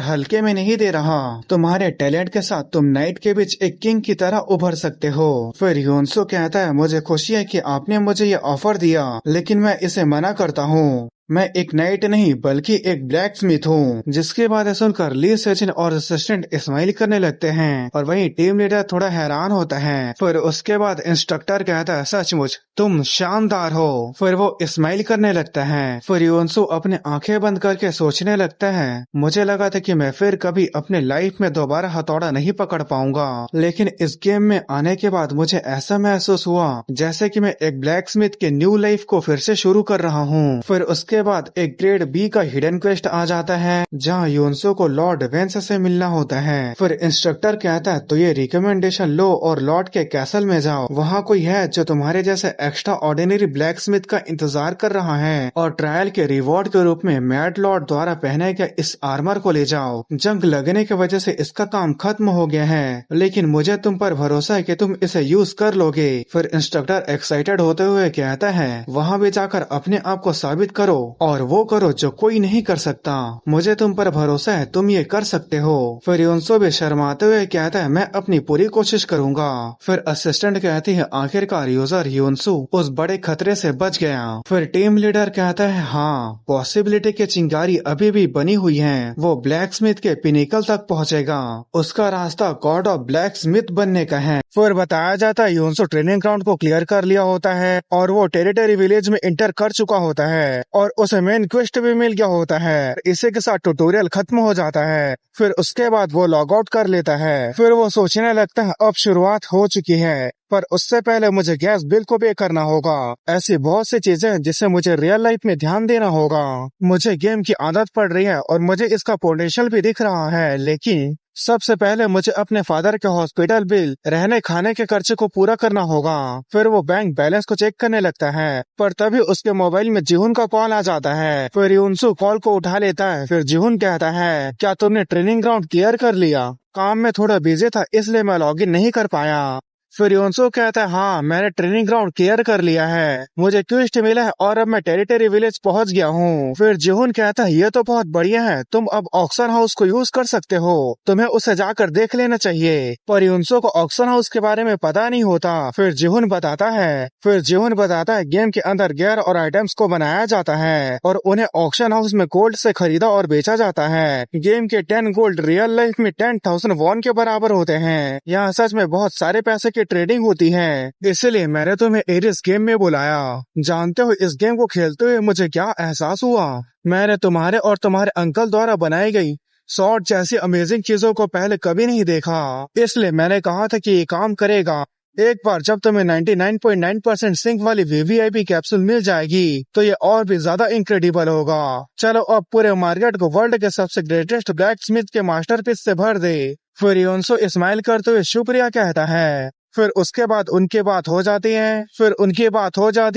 हल्के में नहीं दे रहा, तुम्हारे टैलेंट के साथ तुम नाइट के बीच एक किंग की तरह उभर सकते हो। फिर योनसो कहता है, मुझे खुशी है कि आपने मुझे ये ऑफर दिया, लेकिन मैं इसे मना करता हूँ। मैं एक नाइट नहीं बल्कि एक ब्लैक स्मिथ हूँ। जिसके बाद सुनकर ली सेजिन और असिस्टेंट स्माइल करने लगते हैं और वहीं टीम लीडर थोड़ा हैरान होता है। फिर उसके बाद इंस्ट्रक्टर कहता है, सचमुच तुम शानदार हो। फिर वो स्माइल करने लगता है। फिर योनसो अपने आंखें बंद करके सोचने लगता है, मुझे लगा था कि मैं फिर कभी अपने लाइफ में दोबारा हथौड़ा नहीं पकड़ पाऊंगा, लेकिन इस गेम में आने के बाद मुझे ऐसा महसूस हुआ जैसे कि मैं एक ब्लैक स्मिथ के न्यू लाइफ को फिर से शुरू कर रहा हूँ। फिर उसके उसके बाद एक ग्रेड बी का हिडन क्वेस्ट आ जाता है जहाँ यूनसो को लॉर्ड वेंस से मिलना होता है। फिर इंस्ट्रक्टर कहता है तो ये रिकमेंडेशन लो और लॉर्ड के कैसल में जाओ, वहाँ कोई है जो तुम्हारे जैसे एक्स्ट्रा ऑर्डिनरी ब्लैक स्मिथ का इंतजार कर रहा है और ट्रायल के रिवॉर्ड के रूप में मैड लॉर्ड द्वारा पहने गए इस आर्मर को ले जाओ। जंग लगने की वजह से इसका काम खत्म हो गया है, लेकिन मुझे तुम पर भरोसा है कि तुम इसे यूज कर लोगे। फिर इंस्ट्रक्टर एक्साइटेड होते हुए कहता है वहाँ भी जाकर अपने आप को साबित करो और वो करो जो कोई नहीं कर सकता। मुझे तुम पर भरोसा है, तुम ये कर सकते हो। फिर यूनसो भी शर्माते हुए कहता है मैं अपनी पूरी कोशिश करूंगा। फिर असिस्टेंट कहती है आखिरकार यूजर यूनसो उस बड़े खतरे से बच गया। फिर टीम लीडर कहता है हाँ, पॉसिबिलिटी की चिंगारी अभी भी बनी हुई है, वो ब्लैक स्मिथ के पिनिकल तक पहुंचेगा, उसका रास्ता गॉड ऑफ ब्लैक स्मिथ बनने का है। फिर बताया जाता है यूनसो ट्रेनिंग ग्राउंड को क्लियर कर लिया होता है और वो टेरिटरी विलेज में इंटर कर चुका होता है और उसे मेन क्वेस्ट भी मिल गया होता है। इसी के साथ ट्यूटोरियल खत्म हो जाता है। फिर उसके बाद वो लॉग आउट कर लेता है। फिर वो सोचने लगता है अब शुरुआत हो चुकी है, पर उससे पहले मुझे गैस बिल को पे करना होगा। ऐसी बहुत सी चीजें हैं जिससे मुझे रियल लाइफ में ध्यान देना होगा। मुझे गेम की आदत पड़ रही है और मुझे इसका पोटेंशियल भी दिख रहा है, लेकिन सबसे पहले मुझे अपने फादर के हॉस्पिटल बिल, रहने खाने के खर्चे को पूरा करना होगा। फिर वो बैंक बैलेंस को चेक करने लगता है, पर तभी उसके मोबाइल में जिहुन का कॉल आ जाता है। फिर यूनसो कॉल को उठा लेता है। फिर जिहुन कहता है क्या तुमने ट्रेनिंग ग्राउंड क्लियर कर लिया? काम में थोड़ा बिजी था इसलिए मैं लॉगिन नहीं कर पाया। फिर यूनसो कहता है हाँ, मैंने ट्रेनिंग ग्राउंड क्लियर कर लिया है, मुझे क्वेस्ट मिला है और अब मैं टेरिटरी विलेज पहुंच गया हूँ। फिर जिहुन कहता है ये तो बहुत बढ़िया है, तुम अब ऑक्शन हाउस को यूज कर सकते हो, तुम्हें उसे जाकर देख लेना चाहिए। पर यूनसो को ऑक्शन हाउस के बारे में पता नहीं होता। फिर जिहुन बताता है गेम के अंदर गियर और आइटम्स को बनाया जाता है और उन्हें ऑक्शन हाउस में गोल्ड से खरीदा और बेचा जाता है। गेम के 10 गोल्ड रियल लाइफ में 10,000 वॉन के बराबर होते हैं। यहाँ सच में बहुत सारे पैसे की ट्रेडिंग होती है, इसलिए मैंने तुम्हें एरिस गेम में बुलाया। जानते हो इस गेम को खेलते हुए मुझे क्या एहसास हुआ? मैंने तुम्हारे और तुम्हारे अंकल द्वारा बनाई गई सॉर्ड जैसी अमेजिंग चीजों को पहले कभी नहीं देखा, इसलिए मैंने कहा था कि ये काम करेगा। एक बार जब तुम्हें 99.9% सिंक वाली वीवीआईपी कैप्सूल मिल जाएगी तो ये और भी ज्यादा इनक्रेडिबल होगा। चलो अब पूरे मार्केट को वर्ल्ड के सबसे ग्रेटेस्ट ब्लैक स्मिथ के मास्टरपीस से भर दे। फिर यूनसो स्माइल करते हुए शुक्रिया कहता है। फिर उसके बाद उनकी बात हो जाती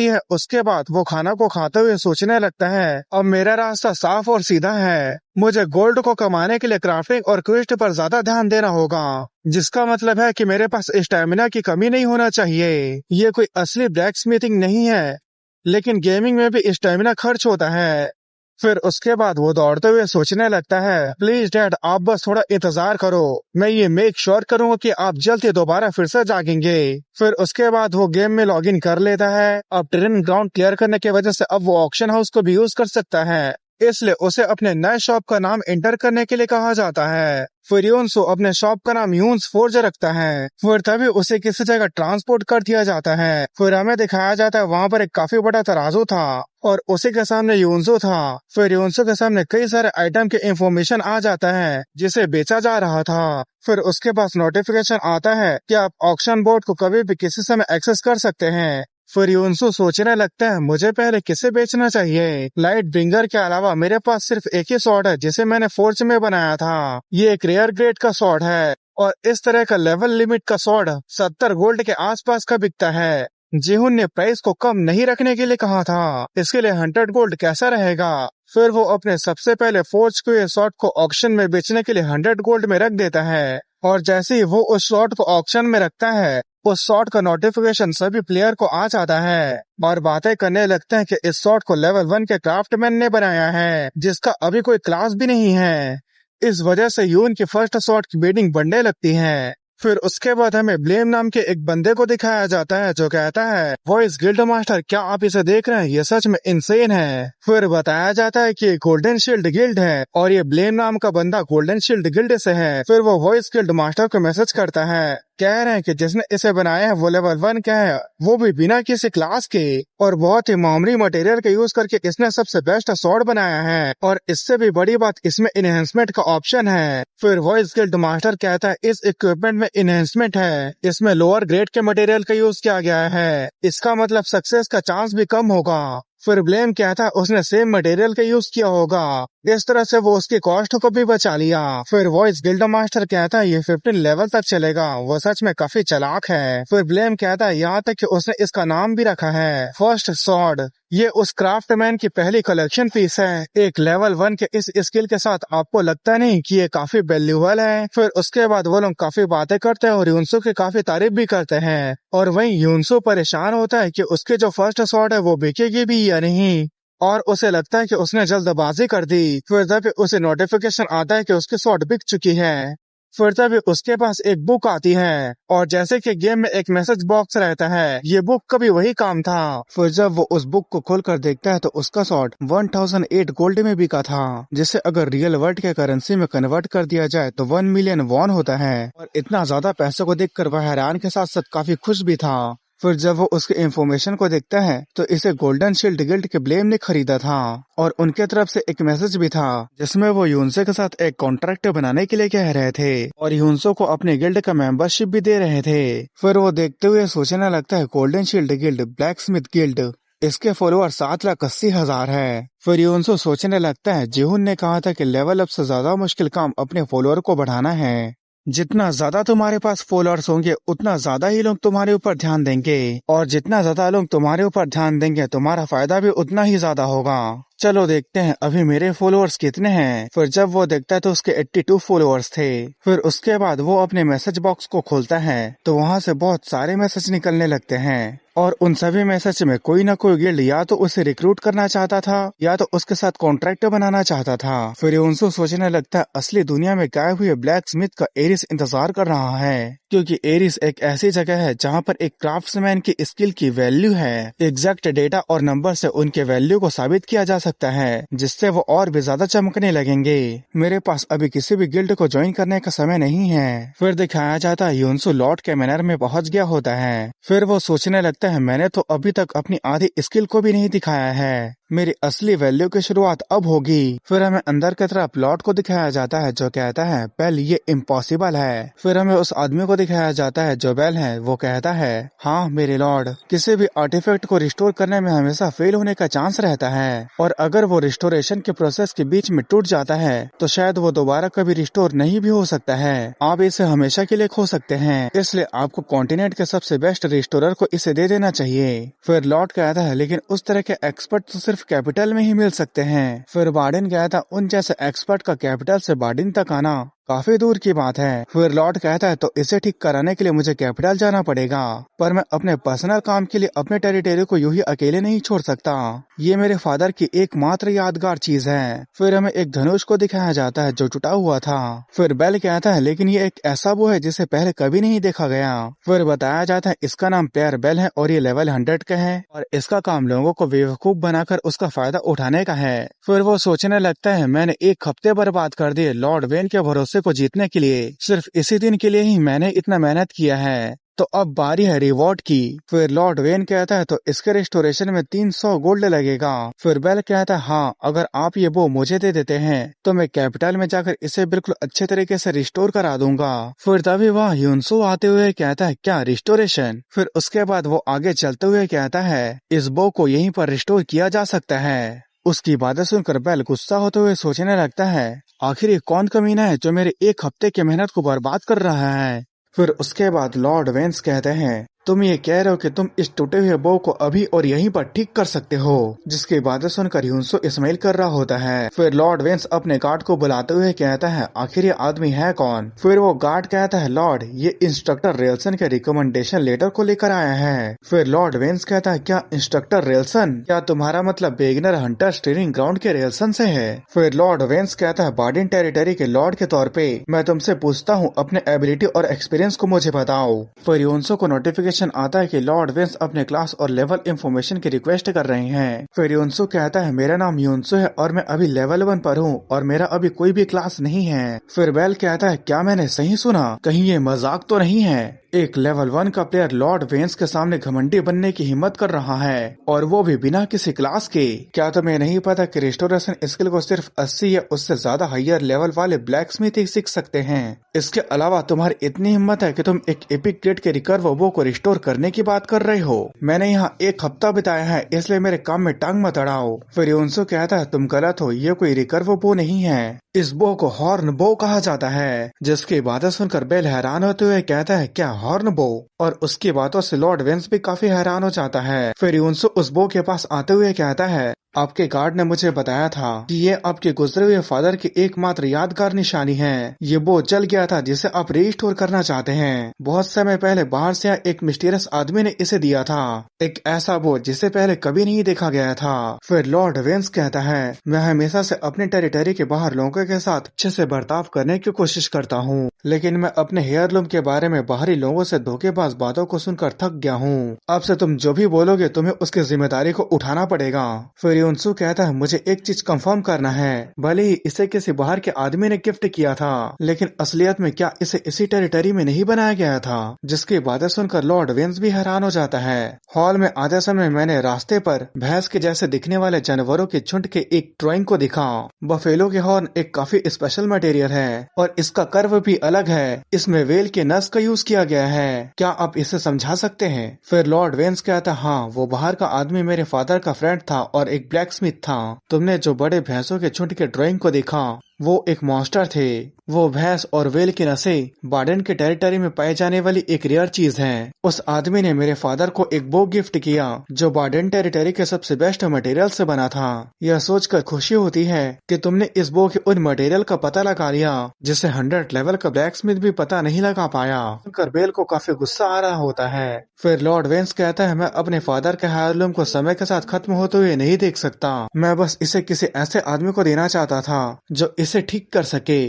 है। उसके बाद वो खाना को खाते हुए सोचने लगता है अब मेरा रास्ता साफ और सीधा है, मुझे गोल्ड को कमाने के लिए क्राफ्टिंग और क्वेस्ट पर ज्यादा ध्यान देना होगा, जिसका मतलब है कि मेरे पास स्टैमिना की कमी नहीं होना चाहिए। ये कोई असली ब्लैक स्मिथिंग नहीं है, लेकिन गेमिंग में भी स्टैमिना खर्च होता है। फिर उसके बाद वो दौड़ते हुए सोचने लगता है प्लीज डैड आप बस थोड़ा इंतजार करो, मैं ये मेक श्योर करूंगा कि आप जल्द ही दोबारा फिर से जागेंगे। फिर उसके बाद वो गेम में लॉगिन कर लेता है। अब ट्रेनिंग ग्राउंड क्लियर करने की वजह से अब वो ऑक्शन हाउस को भी यूज कर सकता है, इसलिए उसे अपने नए शॉप का नाम एंटर करने के लिए कहा जाता है। फिर यूनसो अपने शॉप का नाम यून्स फोर्ज रखता है। फिर तभी उसे किसी जगह ट्रांसपोर्ट कर दिया जाता है। फिर हमें दिखाया जाता है वहाँ पर एक काफी बड़ा तराजू था और उसी के सामने यूनसो था। फिर यूनसो के सामने कई सारे आइटम के इंफॉर्मेशन आ जाता है जिसे बेचा जा रहा था। फिर उसके पास नोटिफिकेशन आता है कि आप ऑक्शन बोर्ड को कभी भी किसी समय एक्सेस कर सकते हैं। फिर यूनसो सोचने लगता है मुझे पहले किसे बेचना चाहिए। लाइट ब्रिंगर के अलावा मेरे पास सिर्फ एक ही स्वॉर्ड है जिसे मैंने फोर्ज में बनाया था, ये एक रेयर ग्रेड का स्वॉर्ड है और इस तरह का लेवल लिमिट का स्वॉर्ड 70 गोल्ड के आसपास का बिकता है। जिहुन ने प्राइस को कम नहीं रखने के लिए कहा था, इसके लिए 100 गोल्ड कैसा रहेगा। फिर वो अपने सबसे पहले फोर्ज हुए स्वॉर्ड को ऑक्शन में बेचने के लिए 100 गोल्ड में रख देता है और जैसे ही वो उस स्वॉर्ड को ऑक्शन में रखता है उस स्वॉर्ड का नोटिफिकेशन सभी प्लेयर को आ जाता है और बातें करने लगते हैं कि इस स्वॉर्ड को लेवल 1 के क्राफ्टमैन ने बनाया है जिसका अभी कोई क्लास भी नहीं है। इस वजह से यून की फर्स्ट स्वॉर्ड की बिडिंग बढ़ने लगती है। फिर उसके बाद हमें ब्लेम नाम के एक बंदे को दिखाया जाता है जो कहता है वॉइस गिल्ड मास्टर क्या आप इसे देख रहे हैं, ये सच में इंसेन है। फिर बताया जाता है कि गोल्डन शील्ड गिल्ड है और ये ब्लेम नाम का बंदा गोल्डन शील्ड गिल्ड से है। फिर वो वॉइस गिल्ड मास्टर को मैसेज करता है, कह रहे हैं कि जिसने इसे बनाया है वो लेवल 1 का है, वो भी बिना किसी क्लास के, और बहुत ही मामूली मटेरियल का यूज करके इसने सबसे बेस्ट स्वॉर्ड बनाया है और इससे भी बड़ी बात इसमें इनहेंसमेंट का ऑप्शन है। फिर वॉइस गिल्ड मास्टर कहता है इस इक्विपमेंट में इनहेंसमेंट है, इसमें लोअर ग्रेड के मटेरियल का यूज किया गया है, इसका मतलब सक्सेस का चांस भी कम होगा। फिर ब्लेम कहता है उसने सेम मटेरियल का यूज किया होगा, इस तरह से वो उसकी कॉस्ट को भी बचा लिया। फिर वॉइस गिल्ड मास्टर कहता है ये 15 लेवल तक चलेगा, वो सच में काफी चालाक है। फिर ब्लेम कहता है यहाँ तक कि उसने इसका नाम भी रखा है फर्स्ट सॉर्ड। ये उस क्राफ्टमैन की पहली कलेक्शन पीस है। एक लेवल 1 के इस स्किल के साथ आपको लगता नहीं कि ये काफी वैल्यूएबल है। फिर उसके बाद वो लोग काफी बातें करते हैं और यूनसो की काफी तारीफ भी करते हैं। और वहीं यूनसो परेशान होता है कि उसके जो फर्स्ट सॉर्ड है वो बिकेगी भी या नहीं, और उसे लगता है कि उसने जल्दबाजी कर दी। फिर तभी उसे नोटिफिकेशन आता है कि उसकी सॉर्ड बिक चुकी है। फिर तभी उसके पास एक बुक आती है और जैसे कि गेम में एक मैसेज बॉक्स रहता है, ये बुक कभी वही काम था। फिर जब वो उस बुक को खोलकर देखता है तो उसका सॉर्ड 1008 गोल्ड में बिका था, जिसे अगर रियल वर्ल्ड के करेंसी में कन्वर्ट कर दिया जाए तो 1 मिलियन वॉन होता है। और इतना ज्यादा पैसों को देखकर वह हैरान के साथ साथ काफी खुश भी था। फिर जब वो उसके इंफॉर्मेशन को देखता है तो इसे गोल्डन शील्ड गिल्ड के ब्लेम ने खरीदा था और उनके तरफ से एक मैसेज भी था जिसमें वो यूनसो के साथ एक कॉन्ट्रैक्ट बनाने के लिए कह रहे थे और यूनसो को अपने गिल्ड का मेंबरशिप भी दे रहे थे। फिर वो देखते हुए सोचने लगता है golden shield guild black Smith guild, इसके फॉलोअर 7,80,000 है। फिर यूनसो सोचने लगता है जिहुन ने कहा था कि लेवल अप से ज्यादा मुश्किल काम अपने फॉलोअर को बढ़ाना है। जितना ज्यादा तुम्हारे पास फॉलोअर्स होंगे उतना ज्यादा ही लोग तुम्हारे ऊपर ध्यान देंगे और जितना ज्यादा लोग तुम्हारे ऊपर ध्यान देंगे तुम्हारा फायदा भी उतना ही ज्यादा होगा। चलो देखते हैं अभी मेरे फॉलोअर्स कितने हैं। फिर जब वो देखता है तो उसके 82 फॉलोअर्स थे। फिर उसके बाद वो अपने मैसेज बॉक्स को खोलता है तो वहाँ से बहुत सारे मैसेज निकलने लगते हैं और उन सभी मैसेज में कोई ना कोई गिल्ड या तो उसे रिक्रूट करना चाहता था या तो उसके साथ कॉन्ट्रैक्ट बनाना चाहता था। फिर यूनसो सोचने लगता है असली दुनिया में गायब हुए ब्लैक स्मिथ का एरिस इंतजार कर रहा है, क्योंकि एरिस एक ऐसी जगह है जहाँ पर एक क्राफ्ट्समैन की स्किल की वैल्यू है। एग्जैक्ट डेटा और नंबर से उनके वैल्यू को साबित किया जा सकता है, जिससे वो और भी ज्यादा चमकने लगेंगे। मेरे पास अभी किसी भी गिल्ड को ज्वाइन करने का समय नहीं है। फिर दिखाया जाता है यूनसो लॉर्ड के मैनर में पहुंच गया होता है। फिर वो सोचने लगता है मैंने तो अभी तक अपनी आधी स्किल को भी नहीं दिखाया है, मेरी असली वैल्यू की शुरुआत अब होगी। फिर हमें अंदर की तरफ लॉर्ड को दिखाया जाता है जो कहता है बेल ये इम्पॉसिबल है। फिर हमें उस आदमी को दिखाया जाता है जो बेल है, वो कहता है हाँ मेरे लॉर्ड, किसी भी आर्टिफैक्ट को रिस्टोर करने में हमेशा फेल होने का चांस रहता है और अगर वो रिस्टोरेशन के प्रोसेस के बीच में टूट जाता है तो शायद वो दोबारा कभी रिस्टोर नहीं भी हो सकता है। आप इसे हमेशा के लिए खो सकते हैं, इसलिए आपको कॉन्टिनेंट के सबसे बेस्ट रिस्टोरर को इसे दे देना चाहिए। फिर लॉर्ड कहता है लेकिन उस तरह के एक्सपर्ट तो सिर्फ कैपिटल में ही मिल सकते हैं। फिर बार्डिन कहता है उन जैसे एक्सपर्ट का कैपिटल से बार्डिन तक आना काफी दूर की बात है। फिर लॉर्ड कहता है तो इसे ठीक कराने के लिए मुझे कैपिटल जाना पड़ेगा, पर मैं अपने पर्सनल काम के लिए अपने टेरिटरी को यूं ही अकेले नहीं छोड़ सकता, ये मेरे फादर की एकमात्र यादगार चीज है। फिर हमें एक धनुष को दिखाया जाता है जो टूटा हुआ था। फिर बेल कहता है लेकिन ये एक ऐसा वो है जिसे पहले कभी नहीं देखा गया। फिर बताया जाता है इसका नाम प्लेयर बेल है और ये लेवल 100 का है और इसका काम लोगों को बेवकूफ बनाकर उसका फायदा उठाने का है। फिर वो सोचने लगता है मैंने 1 हफ्ते बर्बाद कर दिए लॉर्ड वेन के भरोसे को जीतने के लिए, सिर्फ इसी दिन के लिए ही मैंने इतना मेहनत किया है, तो अब बारी है रिवॉर्ड की। फिर लॉर्ड वेन कहता है तो इसके रिस्टोरेशन में 300 गोल्ड लगेगा। फिर बेल कहता है हाँ अगर आप ये वो मुझे दे देते हैं तो मैं कैपिटल में जाकर इसे बिल्कुल अच्छे तरीके से रिस्टोर करा दूंगा। फिर तभी वह यूनसो आते हुए कहता है क्या रिस्टोरेशन। फिर उसके बाद वो आगे चलते हुए कहता है इस बो को यहीं पर रिस्टोर किया जा सकता है। उसकी बातें सुनकर बेल गुस्सा होते हुए सोचने लगता है आखिर ये कौन कमीना है जो मेरे 1 हफ्ते की मेहनत को बर्बाद कर रहा है। फिर उसके बाद लॉर्ड वेंस कहते हैं तुम ये कह रहे हो कि तुम इस टूटे हुए बो को अभी और यहीं पर ठीक कर सकते हो, जिसकी बातें सुनकर यूनसो इस्माइल कर रहा होता है। फिर लॉर्ड वेंस अपने गार्ड को बुलाते हुए कहता है आखिर ये आदमी है कौन। फिर वो गार्ड कहता है लॉर्ड ये इंस्ट्रक्टर रेल्सन के रिकमेंडेशन लेटर को लेकर आया है। फिर लॉर्ड वेंस कहता है क्या इंस्ट्रक्टर रेल्सन, क्या तुम्हारा मतलब बेगनर हंटर स्टीरिंग ग्राउंड के रेल्सन से है। फिर लॉर्ड वेंस कहता है बार्डिन टेरिटरी के लॉर्ड के तौर पे मैं तुमसे पूछता हूँ अपने एबिलिटी और एक्सपीरियंस को मुझे बताओ। फिर यूनसो को नोटिफिकेशन आता है कि लॉर्ड वेंस अपने क्लास और लेवल इंफॉर्मेशन की रिक्वेस्ट कर रहे हैं। फिर यूनसो कहता है मेरा नाम यूनसो है और मैं अभी लेवल 1 पर हूँ और मेरा अभी कोई भी क्लास नहीं है। फिर बेल कहता है क्या मैंने सही सुना, कहीं ये मजाक तो नहीं है। एक लेवल 1 का प्लेयर लॉर्ड वेंस के सामने घमंडी बनने की हिम्मत कर रहा है, और वो भी बिना किसी क्लास के। क्या तुम्हें नहीं पता कि रिस्टोरेशन स्किल को सिर्फ 80 या उससे ज्यादा हायर लेवल वाले ब्लैक स्मिथ ही सीख सकते हैं। इसके अलावा तुम्हारी इतनी हिम्मत है कि तुम एक एपिक ग्रेड के रिकर्व वो को रिस्टोर करने की बात कर रहे हो। मैंने यहाँ एक हफ्ता बिताया है, इसलिए मेरे काम में टांग मत अड़ाओ। फिर यूनसो कहता है तुम गलत हो, ये कोई रिकर्व बो नहीं है। इस बो को हॉर्न बो कहा जाता है। जिसकी बातें सुनकर बेल हैरान होते हुए कहता है क्या हॉर्न बो, और उसकी बातों से लॉर्ड वेंस भी काफी हैरान हो जाता है। फिर यूनसो उस बो के पास आते हुए कहता है आपके गार्ड ने मुझे बताया था कि ये आपके गुजरे हुए फादर की एकमात्र यादगार निशानी है। ये वो जल गया था जिसे आप रिस्टोर करना चाहते हैं। बहुत समय पहले बाहर से आए एक मिस्टीरियस आदमी ने इसे दिया था, एक ऐसा वो जिसे पहले कभी नहीं देखा गया था। फिर लॉर्ड वेंस कहता है मैं हमेशा से अपने टेरिटरी के बाहर लोगों के साथ अच्छे से बर्ताव करने की कोशिश करता हूँ, लेकिन मैं अपने हेयरलूम के बारे में बाहरी लोगों से धोखेबाज बातों को सुनकर थक गया हूँ। अब से तुम जो भी बोलोगे तुम्हें उसकी जिम्मेदारी को उठाना पड़ेगा। फिर यूनसू कहता है मुझे एक चीज कंफर्म करना है, भले ही इसे किसी बाहर के आदमी ने गिफ्ट किया था, लेकिन असलियत में क्या इसे इसी टेरिटरी में नहीं बनाया गया था। जिसकी बातें सुनकर लॉर्ड वेंस भी हैरान हो जाता है। हॉल में आते समय मैंने रास्ते पर भैंस के जैसे दिखने वाले जानवरों के झुंड के एक ड्राइंग को देखा। बफेलो के हॉर्न एक काफी स्पेशल मटेरियल है और इसका कर्व भी अलग है। इसमें वेल के नस का यूज किया गया है। क्या आप इसे समझा सकते हैं? फिर लॉर्ड वेंस कहता हाँ, वो बाहर का आदमी मेरे फादर का फ्रेंड था और एक ब्लैक स्मिथ था। तुमने जो बड़े भैंसों के झुंड के ड्राइंग को देखा वो एक मॉन्स्टर थे। वो भैंस और वेल की नसें बार्डन के टेरिटरी में पाई जाने वाली एक रेयर चीज है। उस आदमी ने मेरे फादर को एक बो गिफ्ट किया जो बार्डन टेरिटरी के सबसे बेस्ट मटेरियल से बना था। यह सोचकर खुशी होती है कि तुमने इस बो के उन मटेरियल का पता लगा लिया जिसे 100 लेवल का ब्लैक स्मिथ भी पता नहीं लगा पाया। सुनकर बेल को काफी गुस्सा आ रहा होता है। फिर लॉर्ड वेंस कहता है मैं अपने फादर के हेयरलूम को समय के साथ खत्म होते हुए नहीं देख सकता। मैं बस इसे किसी ऐसे आदमी को देना चाहता था जो इसे ठीक कर सके।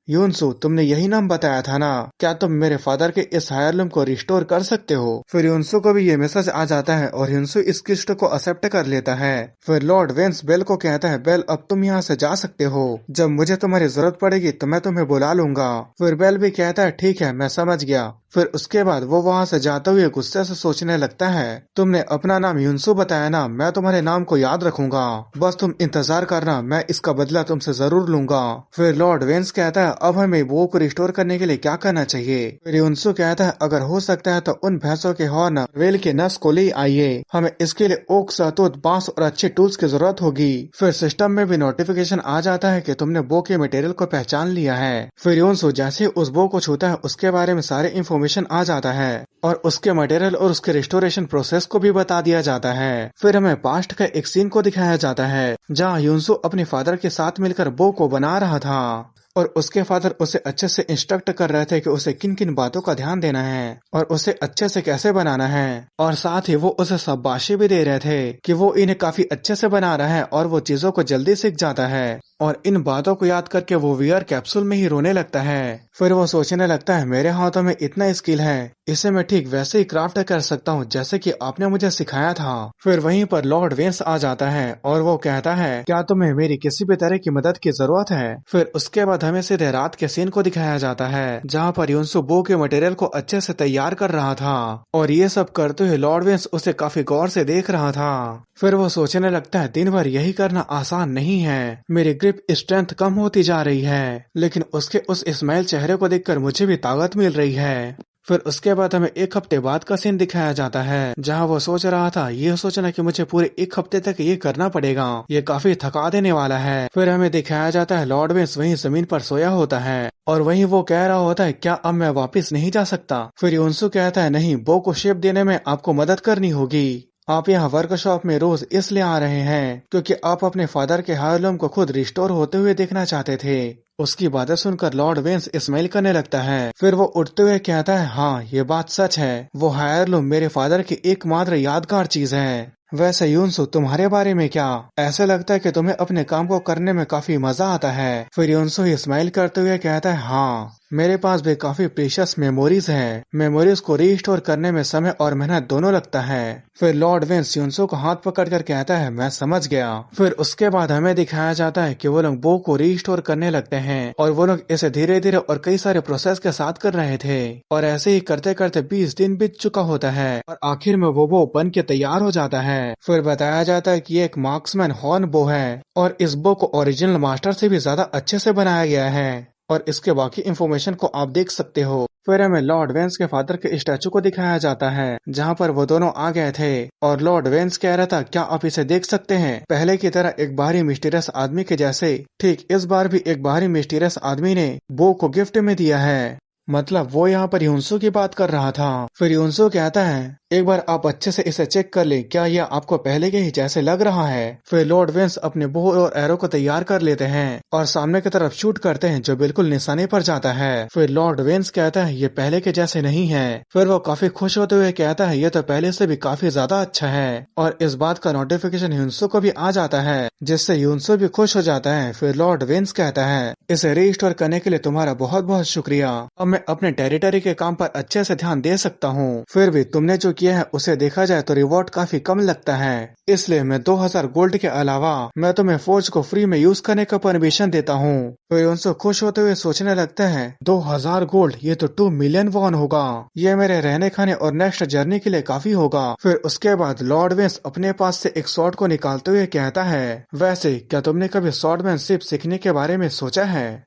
यूनसू तुमने यही नाम बताया था ना, क्या तुम मेरे फादर के इस हायरलूम को रिस्टोर कर सकते हो? फिर यूनसू को भी ये मैसेज आ जाता है और यूनसू इस गिफ्ट को एक्सेप्ट कर लेता है। फिर लॉर्ड वेंस बेल को कहता है बेल अब तुम यहाँ से जा सकते हो, जब मुझे तुम्हारी जरूरत पड़ेगी तो मैं तुम्हें बुला लूंगा। फिर बेल भी कहता है ठीक है मैं समझ गया। फिर उसके बाद वो वहाँ से जाते हुए गुस्से से सोचने लगता है तुमने अपना नाम यूनसू बताया ना, मैं तुम्हारे नाम को याद रखूंगा, बस तुम इंतजार करना, मैं इसका बदला तुमसे जरूर लूंगा। फिर लॉर्ड वेंस कहता है अब हमें वो को रिस्टोर करने के लिए क्या करना चाहिए? फिर यूनसू कहता है अगर हो सकता है तो उन भैंसों के हॉर्न वेल के नस को ले आइए, हमें इसके लिए ओक सहतूत बांस और अच्छे टूल्स की जरूरत होगी। फिर सिस्टम में भी नोटिफिकेशन आ जाता है कि तुमने बो के मटेरियल को पहचान लिया है। फिर यूनसू जैसे उस बो को छूता है उसके बारे में सारे इन्फॉर्मेशन आ जाता है और उसके मटेरियल और उसके रिस्टोरेशन प्रोसेस को भी बता दिया जाता है। फिर हमें पास्ट का एक सीन को दिखाया जाता है जहाँ यूनसू अपने फादर के साथ मिलकर बो को बना रहा था और उसके फादर उसे अच्छे से इंस्ट्रक्ट कर रहे थे कि उसे किन किन बातों का ध्यान देना है और उसे अच्छे से कैसे बनाना है, और साथ ही वो उसे शाबाशी भी दे रहे थे कि वो इन्हें काफी अच्छे से बना रहा है और वो चीजों को जल्दी सीख जाता है। और इन बातों को याद करके वो वियर कैप्सूल में ही रोने लगता है। फिर वो सोचने लगता है मेरे हाथों में इतना स्किल है, इसे मैं ठीक वैसे ही क्राफ्ट कर सकता हूँ जैसे कि आपने मुझे सिखाया था। फिर वहीं पर लॉर्ड वेंस आ जाता है और वो कहता है क्या तुम्हें मेरी किसी भी तरह की मदद की जरूरत है? फिर उसके बाद हमें सीधे रात के सीन को दिखाया जाता है जहाँ पर यूनसू बो के मटेरियल को अच्छे से तैयार कर रहा था और ये सब करते हुए लॉर्ड वेंस उसे काफी गौर से देख रहा था। फिर वो सोचने लगता है दिन भर यही करना आसान नहीं है, मेरी ग्रिप स्ट्रेंथ कम होती जा रही है, लेकिन उसके उस इस्माइल चेहरे को देखकर मुझे भी ताकत मिल रही है। फिर उसके बाद हमें एक हफ्ते बाद का सीन दिखाया जाता है जहां वो सोच रहा था ये सोचना कि मुझे पूरे एक हफ्ते तक ये करना पड़ेगा, ये काफी थका देने वाला है। फिर हमें दिखाया जाता है लॉर्ड वेंस वहीं जमीन पर सोया होता है और वहीं वो कह रहा होता है क्या अब मैं वापस नहीं जा सकता? फिर यूनसू कहता है नहीं, बो को शेप देने में आपको मदद करनी होगी। आप यहाँ वर्कशॉप में रोज इसलिए आ रहे हैं क्योंकि आप अपने फादर के हायरलूम को खुद रिस्टोर होते हुए देखना चाहते थे। उसकी बातें सुनकर लॉर्ड वेंस स्माइल करने लगता है। फिर वो उठते हुए कहता है हाँ ये बात सच है, वो हायरलूम मेरे फादर की एकमात्र यादगार चीज है। वैसे यूनसू तुम्हारे बारे में क्या? ऐसा लगता है कि तुम्हें अपने काम को करने में काफी मजा आता है। फिर यूनसू स्माइल करते हुए कहता है हाँ मेरे पास भी काफी प्रीशियस मेमोरीज हैं। मेमोरीज को रीस्टोर करने में समय और मेहनत दोनों लगता है। फिर लॉर्ड विंस युनसो को हाथ पकड़कर कहता है, मैं समझ गया। फिर उसके बाद हमें दिखाया जाता है कि वो लोग बो को रीस्टोर करने लगते हैं और वो लोग इसे धीरे धीरे और कई सारे प्रोसेस के साथ कर रहे थे और ऐसे ही करते करते 20 दिन बीत चुका होता है और आखिर में वो बो बन के तैयार हो जाता है। फिर बताया जाता है कि ये एक मार्क्समैन हॉर्न बो है और इस बो को ओरिजिनल मास्टर से भी ज्यादा अच्छे से बनाया गया है और इसके बाकी इंफॉर्मेशन को आप देख सकते हो। फिर हमें लॉर्ड वेंस के फादर के स्टैचू को दिखाया जाता है जहाँ पर वो दोनों आ गए थे और लॉर्ड वेंस कह रहा था, क्या आप इसे देख सकते हैं? पहले की तरह एक बाहरी मिस्टीरियस आदमी के जैसे। ठीक इस बार भी एक बाहरी मिस्टीरियस आदमी ने बो को गिफ्ट में दिया है। मतलब वो यहाँ पर यूनसो की बात कर रहा था। फिर यूनसो कहता है, एक बार आप अच्छे से इसे चेक कर ले, क्या यह आपको पहले के ही जैसे लग रहा है? फिर लॉर्ड विंस अपने बो और एरो को तैयार कर लेते हैं और सामने की तरफ शूट करते हैं जो बिल्कुल निशाने पर जाता है। फिर लॉर्ड विंस कहता है, ये पहले के जैसे नहीं है। फिर वो काफी खुश होते हुए कहता है, ये तो पहले से भी काफी ज्यादा अच्छा है और इस बात का नोटिफिकेशन यूनसो को भी आ जाता है जिससे यूनसो भी खुश हो जाता है। फिर लॉर्ड विंस कहता है, इसे रीस्टोर करने के लिए तुम्हारा बहुत बहुत शुक्रिया। अब मैं अपने टेरिटरी के काम पर अच्छे से ध्यान दे सकता हूँ। फिर भी तुमने जो किया है उसे देखा जाए तो रिवॉर्ड काफी कम लगता है, इसलिए मैं 2000 गोल्ड के अलावा मैं तुम्हें फोर्ज को फ्री में यूज करने का परमिशन देता हूँ। फिर उनसे खुश होते हुए सोचने लगते हैं, 2000 गोल्ड, ये तो 2 मिलियन वॉन होगा। ये मेरे रहने खाने और नेक्स्ट जर्नी के लिए काफी होगा। फिर उसके बाद लॉर्ड विंस अपने पास से एक स्वॉर्ड को निकालते हुए कहता है, वैसे क्या तुमने कभी स्वॉर्डमैनशिप सीखने के बारे में सोचा है?